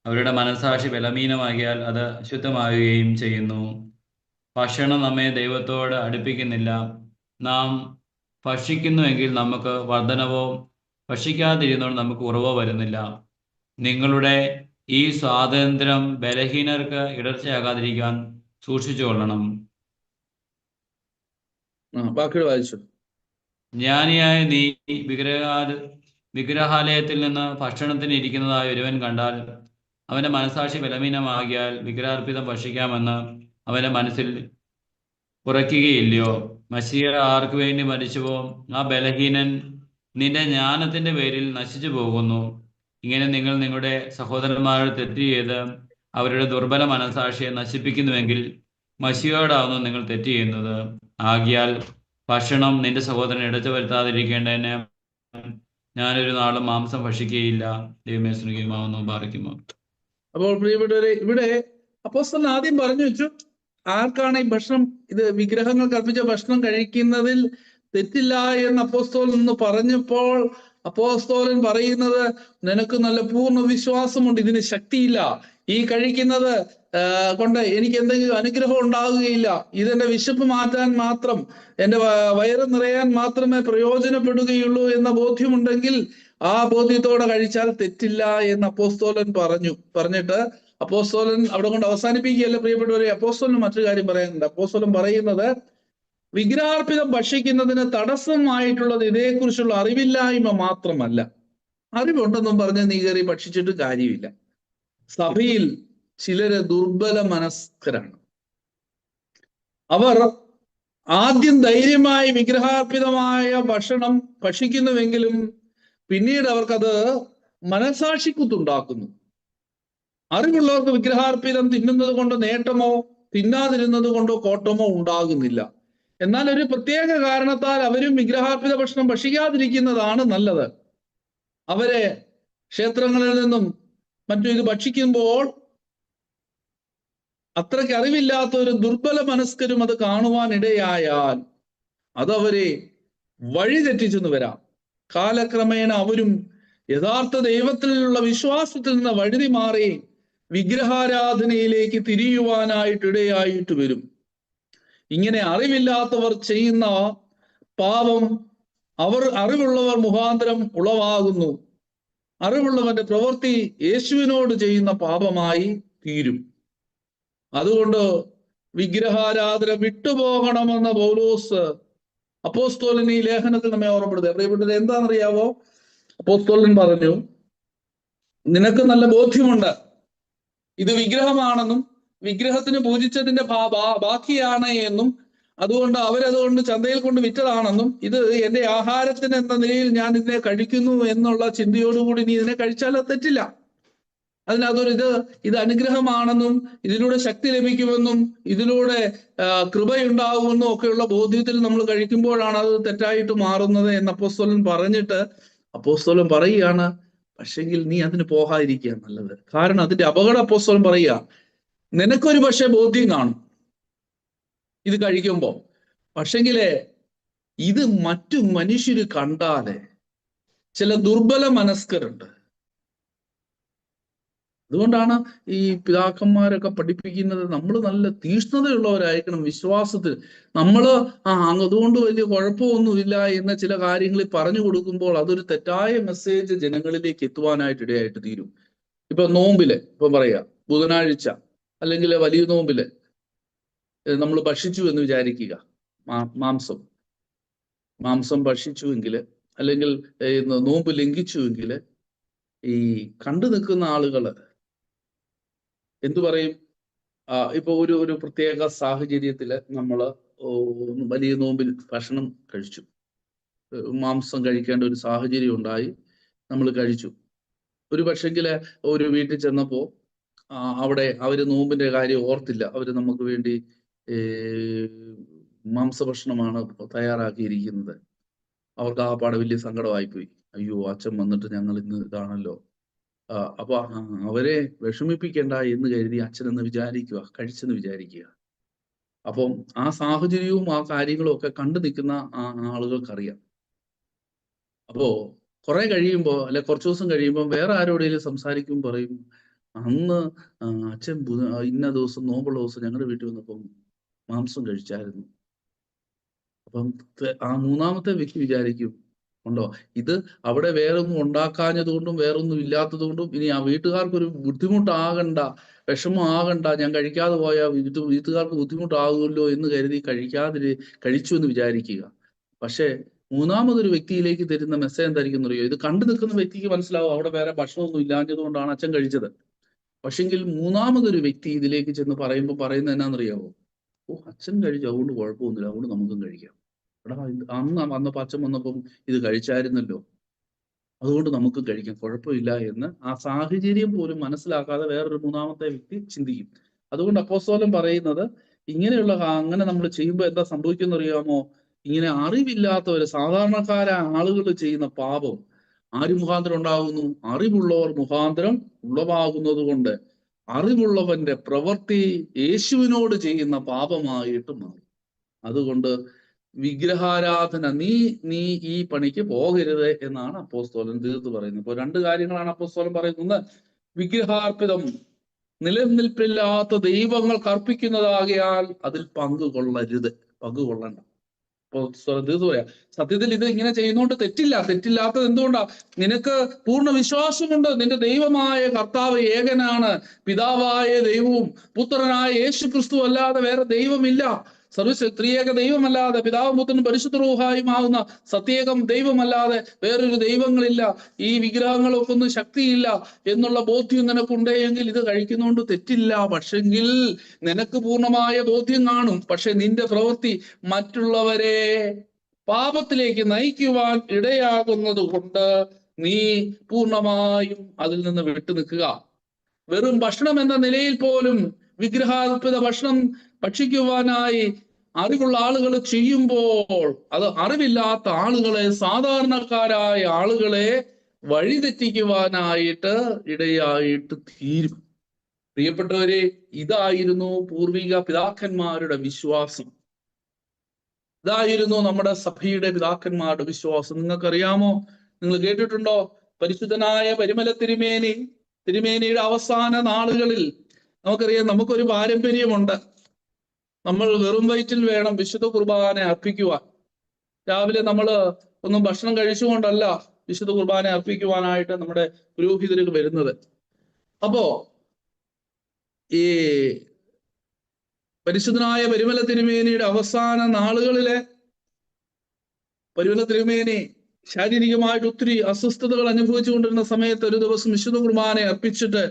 അവരുടെ മനസ്സാക്ഷി ബലഹീനമാകിയാൽ അത് അശുദ്ധമാവുകയും ചെയ്യുന്നു. ഭക്ഷണം നമ്മെ ദൈവത്തോട് അടുപ്പിക്കുന്നില്ല. നാം ഭക്ഷിക്കുന്നുവെങ്കിൽ നമുക്ക് വർധനവോ, ഭക്ഷിക്കാതിരുന്നോണ്ട് നമുക്ക് കുറവോ വരുന്നില്ല. നിങ്ങളുടെ ഈ സ്വാതന്ത്ര്യം ബലഹീനർക്ക് ഇടർച്ചയാകാതിരിക്കാൻ സൂക്ഷിച്ചുകൊള്ളണം. ജ്ഞാനിയായ നീ വിഗ്രഹാലയത്തിൽ നിന്ന് ഭക്ഷണത്തിന് ഇരിക്കുന്നതായ ഒരുവൻ കണ്ടാൽ അവന്റെ മനസാക്ഷി ബലഹീനമാകിയാൽ വിഗ്രഹാർപ്പിതം ഭക്ഷിക്കാമെന്ന് അവന്റെ മനസ്സിൽ ഉറയ്ക്കുകയില്ലയോ? മശീഹ ആർക്കു വേണ്ടി മരിച്ചുവോ ആ ബലഹീനൻ നിന്റെ ജ്ഞാനത്തിന്റെ പേരിൽ നശിച്ചു പോകുന്നു. ഇങ്ങനെ നിങ്ങൾ നിങ്ങളുടെ സഹോദരന്മാരോട് തെറ്റ് ചെയ്ത് അവരുടെ ദുർബല മനസാക്ഷിയെ നശിപ്പിക്കുന്നുവെങ്കിൽ മശീഹയോടാവുന്നു നിങ്ങൾ തെറ്റ് ചെയ്യുന്നത്. ആകിയാൽ ഭക്ഷണം നിന്റെ സഹോദരൻ ഇടച്ചു വരുത്താതിരിക്കേണ്ടതിന് ഞാനൊരു നാളും മാംസം ഭക്ഷിക്കുകയില്ല. ദൈവമേ സ്നേഹിക്കുമാവുന്നു പാറിക്കുമോ. അപ്പോൾ പ്രിയപ്പെട്ടവരെ, ഇവിടെ അപ്പോസ്തലൻ ആദ്യം പറഞ്ഞു വെച്ചു, ആർക്കാണ് ഈ ഭക്ഷണം, ഇത് വിഗ്രഹങ്ങൾക്ക് അർപ്പിച്ച ഭക്ഷണം കഴിക്കുന്നതിൽ തെറ്റില്ല എന്ന് അപ്പോസ്തലൻ എന്ന് പറഞ്ഞപ്പോൾ അപ്പോസ്തലൻ പറയുന്നത്, നിനക്ക് നല്ല പൂർണ്ണ വിശ്വാസമുണ്ട്, ഇതിന് ശക്തിയില്ല, ഈ കഴിക്കുന്നത് കൊണ്ട് എനിക്ക് എന്തെങ്കിലും അനുഗ്രഹം ഉണ്ടാകുകയില്ല, ഇതെന്റെ വിശപ്പ് മാറ്റാൻ മാത്രം, എന്റെ വയറ് നിറയാൻ മാത്രമേ പ്രയോജനപ്പെടുകയുള്ളൂ എന്ന ബോധ്യമുണ്ടെങ്കിൽ ആ ബോധ്യത്തോടെ കഴിച്ചാൽ തെറ്റില്ല എന്ന് അപ്പോസ്തലൻ പറഞ്ഞിട്ട് അപ്പോസ്തലൻ അവിടെ കൊണ്ട് അവസാനിപ്പിക്കുകയല്ല പ്രിയപ്പെട്ടവരെ. അപ്പോസ്തലൻ മറ്റൊരു കാര്യം പറയുന്നുണ്ട്. അപ്പോസ്തലൻ പറയുന്നത്, വിഗ്രഹാർപ്പിതം ഭക്ഷിക്കുന്നതിന് തടസ്സമായിട്ടുള്ളത് ഇതേക്കുറിച്ചുള്ള അറിവില്ലായ്മ മാത്രമല്ല. അറിവുണ്ടെന്നും പറഞ്ഞ് നീ കയറി ഭക്ഷിച്ചിട്ട് കാര്യമില്ല. സഭയിൽ ചിലര് ദുർബല മനസ്കരാണ്. അവർ ആദ്യം ധൈര്യമായി വിഗ്രഹാർപ്പിതമായ ഭക്ഷണം ഭക്ഷിക്കുന്നുവെങ്കിലും പിന്നീട് അവർക്കത് മനസാക്ഷിക്കുത്തുണ്ടാക്കുന്നു. അറിവുള്ളവർക്ക് വിഗ്രഹാർപ്പിതം തിന്നുന്നത് കൊണ്ട് നേട്ടമോ തിന്നാതിരുന്നത് കൊണ്ടോ കോട്ടമോ ഉണ്ടാകുന്നില്ല. എന്നാൽ ഒരു പ്രത്യേക കാരണത്താൽ അവരും വിഗ്രഹാർപ്പിത ഭക്ഷണം ഭക്ഷിക്കാതിരിക്കുന്നതാണ് നല്ലത്. അവരെ ക്ഷേത്രങ്ങളിൽ നിന്നും മറ്റും ഇത് ഭക്ഷിക്കുമ്പോൾ അത്രയ്ക്ക് അറിവില്ലാത്ത ഒരു ദുർബല മനസ്കരും അത് കാണുവാൻ ഇടയായാൽ അതവരെ വഴിതെറ്റിച്ചെന്ന് വരാം. കാലക്രമേണ അവരും യഥാർത്ഥ ദൈവത്തിലുള്ള വിശ്വാസത്തിൽ നിന്ന് വഴുതി മാറി വിഗ്രഹാരാധനയിലേക്ക് തിരിയുവാനായിട്ടിടയായിട്ട് വരും. ഇങ്ങനെ അറിവില്ലാത്തവർ ചെയ്യുന്ന പാപം അറിവുള്ളവർ മുഖാന്തരം ഉളവാകുന്നു. അറിവുള്ളവന്റെ പ്രവൃത്തി യേശുവിനോട് ചെയ്യുന്ന പാപമായി തീരും. അതുകൊണ്ട് വിഗ്രഹാരാധന വിട്ടുപോകണമെന്ന പൗലോസ് അപ്പോസ്തലൻ ഈ ലേഖനത്തിൽ നമ്മെ ഓർമ്മപ്പെടുത്തുക. പ്രിയപ്പെട്ടത് എന്താണെന്നറിയാവോ? അപ്പോസ്തലൻ പറഞ്ഞു, നിനക്ക് നല്ല ബോധ്യമുണ്ട് ഇത് വിഗ്രഹമാണെന്നും വിഗ്രഹത്തിന് പൂജിച്ചതിന്റെ ബാക്കിയാണ് എന്നും അതുകൊണ്ട് അവരതുകൊണ്ട് ചന്തയിൽ കൊണ്ട് വിറ്റതാണെന്നും ഇത് എന്റെ ആഹാരത്തിന് എന്ന നിലയിൽ ഞാൻ ഇതിനെ കഴിക്കുന്നു എന്നുള്ള ചിന്തയോടുകൂടി നീ ഇതിനെ കഴിച്ചാൽ അത് തെറ്റില്ല. അതിനകത്തൊരു ഇത് അനുഗ്രഹമാണെന്നും ഇതിലൂടെ ശക്തി ലഭിക്കുമെന്നും ഇതിലൂടെ കൃപയുണ്ടാകുമെന്നും ഒക്കെയുള്ള ബോധ്യത്തിൽ നമ്മൾ കഴിക്കുമ്പോഴാണ് അത് തെറ്റായിട്ട് മാറുന്നത് എന്ന് അപ്പോസ്തലൻ പറഞ്ഞിട്ട് അപ്പോസ്തലൻ പറയുകയാണ്, പക്ഷെങ്കിൽ നീ അതിന് പോകാതിരിക്കുക നല്ലത്. കാരണം അതിന്റെ അപകടം അപ്പോസ്തലൻ പറയുക, നിനക്കൊരു പക്ഷെ ബോധ്യം കാണും ഇത് കഴിക്കുമ്പോ, പക്ഷെങ്കിലേ ഇത് മറ്റു മനുഷ്യര് കണ്ടാലേ ചില ദുർബല മനസ്കരുണ്ട്. അതുകൊണ്ടാണ് ഈ പിതാക്കന്മാരൊക്കെ പഠിപ്പിക്കുന്നത് നമ്മൾ നല്ല തീഷ്ണതയുള്ളവരായിരിക്കണം വിശ്വാസത്തിൽ. നമ്മള് അതുകൊണ്ട് വലിയ കുഴപ്പമൊന്നുമില്ല എന്ന ചില കാര്യങ്ങളിൽ പറഞ്ഞു കൊടുക്കുമ്പോൾ അതൊരു തെറ്റായ മെസ്സേജ് ജനങ്ങളിലേക്ക് എത്തുവാനായിട്ട് ഇടയായിട്ട് തീരും. ഇപ്പൊ നോമ്പില് ഇപ്പൊ പറയാ ബുധനാഴ്ച അല്ലെങ്കിൽ വലിയ നോമ്പില് നമ്മൾ ഭക്ഷിച്ചു എന്ന് വിചാരിക്കുക, മാംസം ഭക്ഷിച്ചുവെങ്കിൽ അല്ലെങ്കിൽ നോമ്പ് ലംഘിച്ചുവെങ്കിൽ ഈ കണ്ടു നിൽക്കുന്ന ആളുകള് എന്തു പറയും? ഇപ്പൊ ഒരു പ്രത്യേക സാഹചര്യത്തില് നമ്മള് വലിയ നോമ്പിൽ ഭക്ഷണം കഴിച്ചു, മാംസം കഴിക്കേണ്ട ഒരു സാഹചര്യം ഉണ്ടായി, നമ്മൾ കഴിച്ചു. ഒരു പക്ഷെങ്കില് ഒരു വീട്ടിൽ ചെന്നപ്പോ അവിടെ അവര് നോമ്പിന്റെ കാര്യം ഓർത്തില്ല. അവര് നമുക്ക് വേണ്ടി മാംസഭക്ഷണമാണ് തയ്യാറാക്കിയിരിക്കുന്നത്. അവർക്ക് ആ പാടെ വലിയ സങ്കടമായിപ്പോയി. അയ്യോ, അച്ഛൻ വന്നിട്ട് ഞങ്ങൾ ഇന്ന് ഇതാണല്ലോ. അപ്പൊ അവരെ വിഷമിപ്പിക്കേണ്ട എന്ന് കരുതി അച്ഛനെന്ന് വിചാരിക്കുക, കഴിച്ചെന്ന് വിചാരിക്കുക. അപ്പം ആ സാഹചര്യവും ആ കാര്യങ്ങളും ഒക്കെ കണ്ടു നിൽക്കുന്ന ആളുകൾക്കറിയാം. അപ്പോ കുറെ കഴിയുമ്പോ അല്ലെ കുറച്ചു ദിവസം കഴിയുമ്പോൾ വേറെ ആരോടെങ്കിലും സംസാരിക്കുമ്പോൾ പറയും, അന്ന് അച്ഛൻ ഇന്ന ദിവസം നോമ്പുള്ള ദിവസം ഞങ്ങളുടെ വീട്ടിൽ വന്നപ്പം മാംസം കഴിച്ചായിരുന്നു. അപ്പം ആ മൂന്നാമത്തെ വ്യക്തി വിചാരിക്കും, ഉണ്ടോ ഇത് അവിടെ വേറൊന്നും ഉണ്ടാക്കാഞ്ഞത് കൊണ്ടും വേറൊന്നും ഇല്ലാത്തത് കൊണ്ടും ഇനി ആ വീട്ടുകാർക്കൊരു ബുദ്ധിമുട്ടാകണ്ട, വിഷമം ആകണ്ട, ഞാൻ കഴിക്കാതെ പോയാൽ വീട്ടുകാർക്ക് ബുദ്ധിമുട്ടാകുമല്ലോ എന്ന് കരുതി കഴിച്ചു എന്ന് വിചാരിക്കുക. പക്ഷെ മൂന്നാമതൊരു വ്യക്തിയിലേക്ക് തരുന്ന മെസ്സേജ് എന്തായിരിക്കും അറിയോ? ഇത് കണ്ടു നിൽക്കുന്ന വ്യക്തിക്ക് മനസ്സിലാവും അവിടെ വേറെ ഭക്ഷണമൊന്നും ഇല്ലാഞ്ഞത് കൊണ്ടാണ് അച്ഛൻ കഴിച്ചത്. പക്ഷെങ്കിൽ മൂന്നാമതൊരു വ്യക്തി ഇതിലേക്ക് ചെന്ന് പറയുമ്പോൾ പറയുന്നത് എന്നാണെന്നറിയാവോ? അച്ഛൻ കഴിച്ചു, അതുകൊണ്ട് കുഴപ്പമൊന്നുമില്ല, അതുകൊണ്ട് നമുക്കും കഴിക്കാം. എടാ, അന്ന് വന്നപ്പോൾ അച്ഛൻ വന്നപ്പം ഇത് കഴിച്ചായിരുന്നല്ലോ, അതുകൊണ്ട് നമുക്ക് കഴിക്കാം, കുഴപ്പമില്ല എന്ന് ആ സാഹചര്യം പോലും മനസ്സിലാക്കാതെ വേറൊരു മൂന്നാമത്തെ വ്യക്തി ചിന്തിക്കും. അതുകൊണ്ട് അപ്പോസ്തലൻ പറയുന്നത് ഇങ്ങനെയുള്ള അങ്ങനെ നമ്മൾ ചെയ്യുമ്പോൾ എന്താ സംഭവിക്കുന്ന അറിയാമോ? ഇങ്ങനെ അറിവില്ലാത്തവര് സാധാരണക്കാരായ ആളുകൾ ചെയ്യുന്ന പാപം ആര് മുഖാന്തരം ഉണ്ടാകുന്നു? അറിവുള്ളവർ മുഖാന്തരം ഉളവാകുന്നത് കൊണ്ട് അറിവുള്ളവന്റെ പ്രവൃത്തി യേശുവിനോട് ചെയ്യുന്ന പാപമായിട്ട് മാറും. അതുകൊണ്ട് വിഗ്രഹാരാധന നീ ഈ പണിക്ക് പോകരുത് എന്നാണ് അപ്പോസ്തലൻ തീർത്ത് പറയുന്നത്. ഇപ്പൊ രണ്ട് കാര്യങ്ങളാണ് അപ്പോസ്തലൻ പറയുന്നത്. വിഗ്രഹാർപ്പിതം നിലനിൽപ്പില്ലാത്ത ദൈവങ്ങൾക്ക് അർപ്പിക്കുന്നതാകിയാൽ അതിൽ പങ്കുകൊള്ളണ്ട. തീർത്ത് പറയാ. സത്യത്തിൽ ഇത് ഇങ്ങനെ ചെയ്യുന്നോണ്ട് തെറ്റില്ലാത്തത് എന്തുകൊണ്ടാ? നിനക്ക് പൂർണ്ണ വിശ്വാസമുണ്ട്, നിന്റെ ദൈവമായ കർത്താവ് ഏകനാണ്, പിതാവായ ദൈവവും പുത്രനായ യേശു ക്രിസ്തു അല്ലാതെ വേറെ ദൈവമില്ല. ത്രിയേക ദൈവമല്ലാതെ പിതാവും പുത്രനും പരിശുദ്ധ റൂഹായുമാവുന്ന സത്യേകം ദൈവമല്ലാതെ വേറൊരു ദൈവങ്ങളില്ല, ഈ വിഗ്രഹങ്ങൾക്കൊന്നും ശക്തിയില്ല എന്നുള്ള ബോധ്യം നിനക്കുണ്ടെങ്കിൽ ഇത് കഴിക്കുന്നതുകൊണ്ട് തെറ്റില്ല. പക്ഷെങ്കിൽ നിനക്ക് പൂർണ്ണമായ ബോധ്യം കാണും, പക്ഷെ നിന്റെ പ്രവൃത്തി മറ്റുള്ളവരെ പാപത്തിലേക്ക് നയിക്കുവാൻ ഇടയാകുന്നത് കൊണ്ട് നീ പൂർണ്ണമായും അതിൽ നിന്ന് വിട്ടു നിൽക്കുക. വെറും ഭക്ഷണം എന്ന നിലയിൽ പോലും വിഗ്രഹാർപ്പിത ഭക്ഷണം ഭക്ഷിക്കുവാനായി അറിവുള്ള ആളുകൾ ചെയ്യുമ്പോൾ അത് അറിവില്ലാത്ത ആളുകളെ, സാധാരണക്കാരായ ആളുകളെ വഴിതെറ്റിക്കുവാനായിട്ട് ഇടയായിട്ട് തീരും. പ്രിയപ്പെട്ടവരെ, ഇതായിരുന്നു പൂർവിക പിതാക്കന്മാരുടെ വിശ്വാസം. ഇതായിരുന്നു നമ്മുടെ സഭയുടെ പിതാക്കന്മാരുടെ വിശ്വാസം. നിങ്ങൾക്കറിയാമോ, നിങ്ങൾ കേട്ടിട്ടുണ്ടോ, പരിശുദ്ധനായ പരിമല തിരുമേനിയുടെ അവസാന നാളുകളിൽ നമുക്കറിയാം, നമുക്കൊരു പാരമ്പര്യമുണ്ട്. നമ്മൾ വെറും വയറ്റിൽ വേണം വിശുദ്ധ കുർബാന അർപ്പിക്കുവാൻ. രാവിലെ നമ്മൾ ഒന്നും ഭക്ഷണം കഴിച്ചുകൊണ്ടല്ല വിശുദ്ധ കുർബാന അർപ്പിക്കുവാനായിട്ട് നമ്മുടെ പുരോഹിതർക്ക് വരുന്നത്. അപ്പോ ഈ പരിശുദ്ധനായ പരിമല തിരുമേനിയുടെ അവസാന നാളുകളിലെ പരിമല തിരുമേനി ശാരീരികമായിട്ട് ഒത്തിരി അസ്വസ്ഥതകൾ അനുഭവിച്ചു കൊണ്ടിരുന്ന സമയത്ത് ഒരു ദിവസം വിശുദ്ധ കുർബാന അർപ്പിച്ചിട്ട്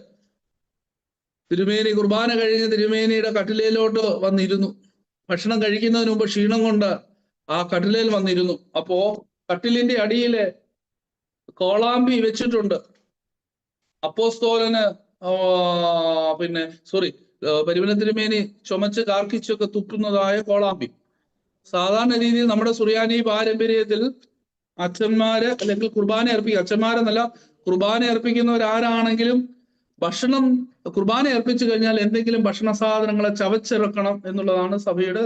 തിരുമേനി കുർബാന കഴിഞ്ഞ് തിരുമേനിയുടെ കട്ടിലയിലോട്ട് വന്നിരുന്നു. ഭക്ഷണം കഴിക്കുന്നതിന് മുമ്പ് ക്ഷീണം കൊണ്ട് ആ കട്ടിലയിൽ വന്നിരുന്നു. അപ്പോ കട്ടിലിന്റെ അടിയില് കോളാമ്പി വെച്ചിട്ടുണ്ട്. അപ്പോസ്തോലന് പരിമല തിരുമേനി ചുമച്ച് കാർക്കിച്ചൊക്കെ തുപ്പുന്നതായ കോളാമ്പി. സാധാരണ രീതിയിൽ നമ്മുടെ സുറിയാനി പാരമ്പര്യത്തിൽ അച്ഛന്മാര് അല്ലെങ്കിൽ കുർബാന അച്ഛന്മാരെന്നല്ല, കുർബാന അർപ്പിക്കുന്നവരാരാണെങ്കിലും ഭക്ഷണം കുർബാന അർപ്പിച്ചു കഴിഞ്ഞാൽ എന്തെങ്കിലും ഭക്ഷണ സാധനങ്ങളെ ചവച്ചിറക്കണം എന്നുള്ളതാണ് സഭയുടെ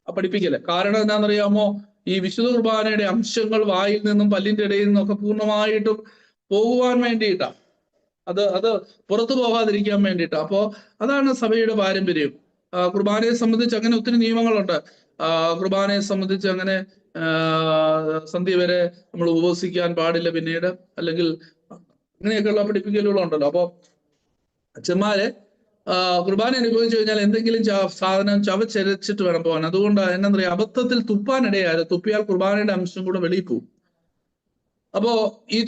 പഠിപ്പിക്കല്. കാരണം എന്താണെന്നറിയാമോ, ഈ വിശുദ്ധ കുർബാനയുടെ അംശങ്ങൾ വായിൽ നിന്നും പല്ലിന്റെ ഇടയിൽ നിന്നൊക്കെ പൂർണ്ണമായിട്ടും പോകുവാൻ വേണ്ടിയിട്ടാണ്. അത് പുറത്തു പോകാതിരിക്കാൻ വേണ്ടിയിട്ടാ. അപ്പോ അതാണ് സഭയുടെ പാരമ്പര്യം. കുർബാനയെ സംബന്ധിച്ച് അങ്ങനെ ഒത്തിരി നിയമങ്ങളുണ്ട്. കുർബാനയെ സംബന്ധിച്ച് അങ്ങനെ സന്ധ്യ വരെ നമ്മൾ ഉപവസിക്കാൻ പാടില്ല പിന്നീട്, അല്ലെങ്കിൽ അങ്ങനെയൊക്കെയുള്ള പഠിപ്പിക്കലുകളുണ്ടല്ലോ. അപ്പൊ അച്ഛന്മാര് കുർബാന അനുഭവിച്ചു കഴിഞ്ഞാൽ എന്തെങ്കിലും സാധനം ചവച്ചരച്ചിട്ട് വേണം പോകാൻ. അതുകൊണ്ട് എന്താ പറയുക, അബദ്ധത്തിൽ തുപ്പാനിടയായത്, തുപ്പിയാൽ കുർബാനയുടെ അംശം കൂടെ വെളിയിൽ പോകും. അപ്പോ ഈ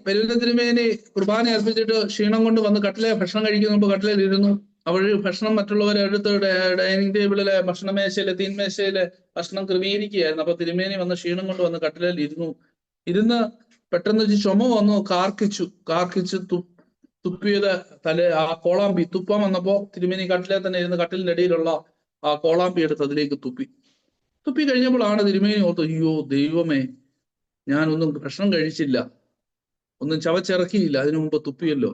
പരിമല തിരുമേനി കുർബാന അർപ്പിച്ചിട്ട് ക്ഷീണം കൊണ്ട് വന്ന് ഭക്ഷണം കഴിക്കുന്ന കട്ടിലയിൽ ഇരുന്നു. അവര് ഭക്ഷണം മറ്റുള്ളവരെ അടുത്ത് ഡൈനിങ് ടേബിളിലെ ഭക്ഷണമേശയിലെ തീൻമേശയിലെ ഭക്ഷണം ക്രമീകരിക്കുകയായിരുന്നു. അപ്പൊ തിരുമേനി വന്ന് ക്ഷീണം കൊണ്ട് വന്ന് കട്ടിലയിൽ ഇരുന്ന് പെട്ടെന്ന് ചുമ വന്നു, കാർക്കിച്ചു തുപ്പിയത് ആ കോളാമ്പി തുപ്പാൻ വന്നപ്പോ തിരുമേനി കട്ടിലെ തന്നെ ഇരുന്ന് കട്ടിലിന്റെ ഇടയിലുള്ള ആ കോളാമ്പി എടുത്ത് അതിലേക്ക് തുപ്പി കഴിഞ്ഞപ്പോഴാണ് തിരുമേനി ഓർത്തു, അയ്യോ ദൈവമേ, ഞാനൊന്നും ഭക്ഷണം കഴിച്ചില്ല, ഒന്നും ചവച്ചിറക്കിയില്ല, അതിനു മുമ്പ് തുപ്പിയല്ലോ.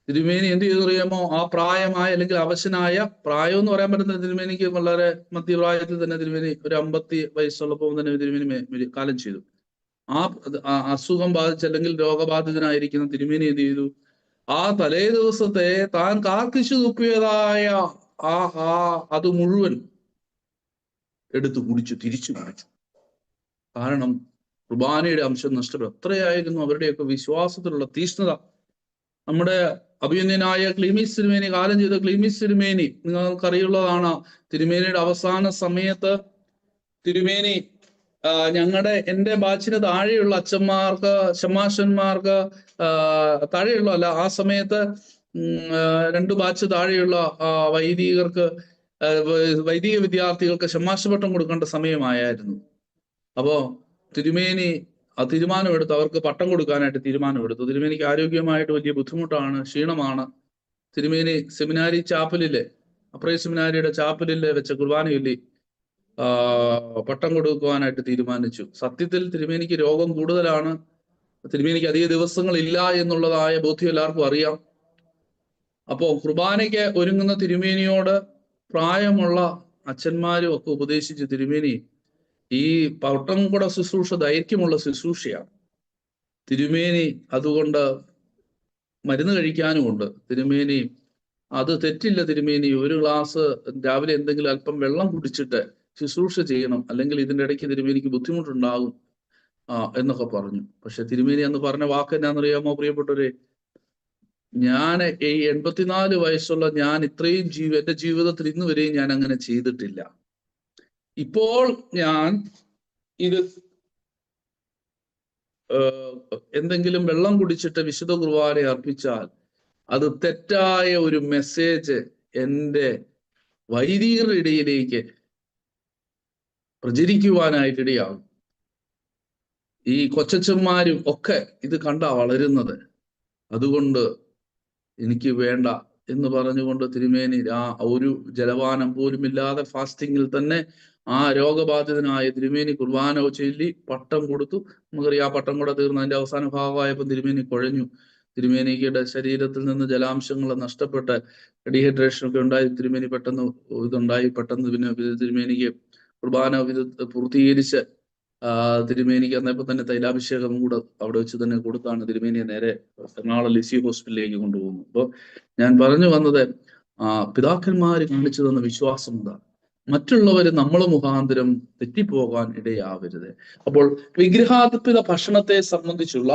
തിരുമേനി എന്ത് ചെയ്തു അറിയാമോ, ആ പ്രായമായ അല്ലെങ്കിൽ അവശനായ, പ്രായം എന്ന് പറയാൻ പറ്റുന്ന തിരുമേനിക്ക് വളരെ മധ്യപ്രായത്തിൽ തന്നെ തിരുമേനി ഒരു 50 വയസ്സുള്ളപ്പോൾ തന്നെ തിരുമേനി കാലം ചെയ്തു. ആ അസുഖം ബാധിച്ച് അല്ലെങ്കിൽ രോഗബാധിതനായിരിക്കുന്ന തിരുമേനി എന്ത് ചെയ്തു, ആ തലേ ദിവസത്തെ താൻ കാർക്കിച്ചു തുപ്പിയതായ അത് മുഴുവൻ എടുത്തു തിരിച്ചു കുടിച്ചു. കാരണം കുർബാനയുടെ അംശം നഷ്ടപ്പെടും. അത്രയായിരുന്നു അവരുടെയൊക്കെ വിശ്വാസത്തിലുള്ള തീഷ്ണത. നമ്മുടെ അഭിനന്ദനായ ക്ലീമീസ് തിരുമേനി കാലം ചെയ്ത ക്ലീമീസ് തിരുമേനി നിങ്ങൾക്കറിയുള്ളതാണ്. തിരുമേനിയുടെ അവസാന സമയത്ത് തിരുമേനി എന്റെ ബാച്ചിന് താഴെയുള്ള അച്ഛന്മാർക്ക്, ഷമാശന്മാർക്ക് താഴെയുള്ള ആ സമയത്ത് 2 ബാച്ച് താഴെയുള്ള വൈദികർക്ക്, വൈദിക വിദ്യാർത്ഥികൾക്ക് ഷമാശപട്ടം കൊടുക്കേണ്ട സമയമായിരുന്നു. അപ്പോ തിരുമേനി തീരുമാനമെടുത്തു, അവർക്ക് പട്ടം കൊടുക്കാനായിട്ട് തീരുമാനമെടുത്തു. തിരുമേനിക്ക് ആരോഗ്യമായിട്ട് വലിയ ബുദ്ധിമുട്ടാണ്, ക്ഷീണമാണ്. തിരുമേനി സെമിനാരി ചാപ്പലിലെ, അപ്രൈ സെമിനാരിയുടെ ചാപ്പലിലെ വെച്ച കുർബാനയില്ലേ പട്ടം കൊടുക്കുവാനായിട്ട് തീരുമാനിച്ചു. സത്യത്തിൽ തിരുമേനിക്ക് രോഗം കൂടുതലാണ്, തിരുമേനിക്ക് അധിക ദിവസങ്ങളില്ല എന്നുള്ളതായ ബോധ്യം എല്ലാവർക്കും അറിയാം. അപ്പോ കുർബാനയ്ക്ക് ഒരുങ്ങുന്ന തിരുമേനിയോട് പ്രായമുള്ള അച്ഛന്മാരും ഒക്കെ ഉപദേശിച്ചു, തിരുമേനി ഈ പട്ടം കൂടെ ശുശ്രൂഷ ദൈർഘ്യമുള്ള ശുശ്രൂഷയാണ്, തിരുമേനി അതുകൊണ്ട് മരുന്ന് കഴിക്കാനുമുണ്ട്, തിരുമേനി അത് തെറ്റില്ല, തിരുമേനി ഒരു ഗ്ലാസ് രാവിലെ എന്തെങ്കിലും അല്പം വെള്ളം കുടിച്ചിട്ട് ശുശ്രൂഷ ചെയ്യണം, അല്ലെങ്കിൽ ഇതിൻ്റെ ഇടയ്ക്ക് തിരുമേനിക്ക് ബുദ്ധിമുട്ടുണ്ടാകും എന്നൊക്കെ പറഞ്ഞു. പക്ഷെ തിരുമേനി അന്ന് പറഞ്ഞ വാക്ക് എന്നാന്നറിയാമോ പ്രിയപ്പെട്ടവരെ, ഞാൻ ഈ 84 വയസ്സുള്ള ഞാൻ ഇത്രയും എന്റെ ജീവിതത്തിൽ ഇന്ന് വരെയും ഞാൻ അങ്ങനെ ചെയ്തിട്ടില്ല. ഇപ്പോൾ ഞാൻ ഇത് എന്തെങ്കിലും വെള്ളം കുടിച്ചിട്ട് വിശുദ്ധ കുർബാന അർപ്പിച്ചാൽ അത് തെറ്റായ ഒരു മെസ്സേജ് എൻ്റെ വൈദികരുടെ ഇടയിലേക്ക് പ്രചരിക്കുവാനായിട്ടിടയാകും. ഈ കൊച്ചന്മാരും ഒക്കെ ഇത് കണ്ടാ വളരുന്നത്. അതുകൊണ്ട് എനിക്ക് വേണ്ട എന്ന് പറഞ്ഞുകൊണ്ട് തിരുമേനി ഒരു ജലപാനം പോലും ഇല്ലാതെ ഫാസ്റ്റിങ്ങിൽ തന്നെ ആ രോഗബാധിതനായ തിരുമേനി കുർബാന ചൊല്ലി പട്ടം കൊടുത്തു. നമുക്കറിയാം ആ പട്ടം കൂടെ തീർന്ന് അതിന്റെ അവസാന ഭാഗമായപ്പോൾ തിരുമേനി കുഴഞ്ഞു. തിരുമേനിയുടെ ശരീരത്തിൽ നിന്ന് ജലാംശങ്ങൾ നഷ്ടപ്പെട്ട് ഡീഹൈഡ്രേഷൻ ഒക്കെ ഉണ്ടായി. തിരുമേനി പെട്ടെന്ന് ഇതുണ്ടായി. പെട്ടെന്ന് പിന്നെ തിരുമേനിക്ക് കുർബാന പൂർത്തീകരിച്ച് തിരുമേനിക്ക് അന്നപ്പോൾ തന്നെ തൈലാഭിഷേകം കൂടെ അവിടെ വെച്ച് തന്നെ കൊടുത്താണ് തിരുമേനിയെ നേരെ എറണാകുളം ലിസി ഹോസ്പിറ്റലിലേക്ക് കൊണ്ടുപോകുന്നത്. അപ്പോൾ ഞാൻ പറഞ്ഞു വന്നത് പിതാക്കന്മാര് കാണിച്ചു തന്ന വിശ്വാസം എന്താണ്? മറ്റുള്ളവർ നമ്മൾ മുഖാന്തരം തെറ്റിപ്പോകാൻ ഇടയാവരുത്. അപ്പോൾ വിഗ്രഹാർപ്പിത ഭക്ഷണത്തെ സംബന്ധിച്ചുള്ള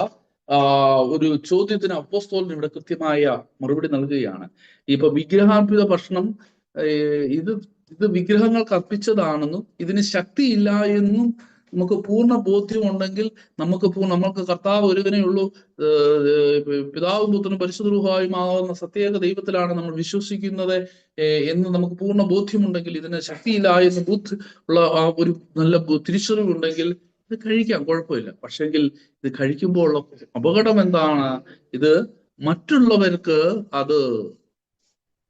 ഒരു ചോദ്യത്തിന് അപ്പോസ്തലൻ ഇവിടെ കൃത്യമായ മറുപടി നൽകുകയാണ്. ഇപ്പൊ വിഗ്രഹാർപ്പിത ഭക്ഷണം ഇത് വിഗ്രഹങ്ങൾക്ക് അർപ്പിച്ചതാണെന്നും ഇതിന് ശക്തിയില്ല എന്നും നമുക്ക് പൂർണ്ണ ബോധ്യമുണ്ടെങ്കിൽ നമ്മൾക്ക് കർത്താവ് ഒരുവനേ ഉള്ളൂ, പിതാവും പുത്രനും പരിശുദ്ധ റൂഹായുമാകുന്ന സത്യേക ദൈവത്തിലാണ് നമ്മൾ വിശ്വസിക്കുന്നത് എന്ന് നമുക്ക് പൂർണ്ണ ബോധ്യമുണ്ടെങ്കിൽ, ഇതിന് ശക്തിയില്ല എന്ന് ഉള്ള ആ ഒരു നല്ല തിരിച്ചറിവുണ്ടെങ്കിൽ ഇത് കഴിക്കാം, കുഴപ്പമില്ല. പക്ഷെങ്കിൽ ഇത് കഴിക്കുമ്പോൾ ഉള്ള അപകടം എന്താണ്? ഇത് മറ്റുള്ളവർക്ക് അത്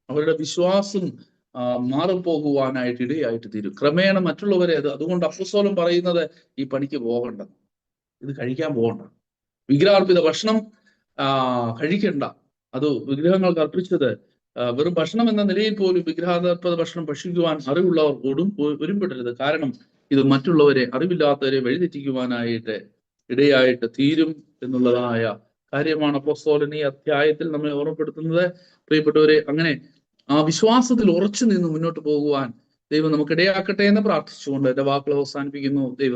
അവരുടെ വിശ്വാസം മാറിപ്പോകുവാനായിട്ട് ഇടയായിട്ട് തീരും. ക്രമേണ മറ്റുള്ളവരെ അതുകൊണ്ട് അപ്പോസ്തലൻ പറയുന്നത് ഈ പണിക്ക് പോകണ്ട, ഇത് കഴിക്കാൻ പോകണ്ട, വിഗ്രഹാർപ്പിത ഭക്ഷണം കഴിക്കണ്ട. അത് വിഗ്രഹങ്ങൾക്ക് അർപ്പിച്ചത് വെറും ഭക്ഷണം എന്ന നിലയിൽ പോലും വിഗ്രഹാർപ്പിത ഭക്ഷണം ഭക്ഷിക്കുവാൻ അറിവുള്ളവർ ഒരുമ്പെടരുത്. കാരണം ഇത് മറ്റുള്ളവരെ, അറിവില്ലാത്തവരെ വഴിതെറ്റിക്കുവാനായിട്ട് ഇടയായിട്ട് തീരും എന്നുള്ളതായ കാര്യമാണ് അപ്പോസ്തലൻ ഈ അധ്യായത്തിൽ നമ്മെ ഓർമ്മപ്പെടുത്തുന്നത്. പ്രിയപ്പെട്ടവരെ, അങ്ങനെ ആ വിശ്വാസത്തിൽ ഉറച്ചു നിന്ന് മുന്നോട്ട് പോകുവാൻ ദൈവം നമുക്കിടയാക്കട്ടെ എന്ന് പ്രാർത്ഥിച്ചുകൊണ്ട് എന്റെ വാക്കുകൾ അവസാനിപ്പിക്കുന്നു. ദൈവം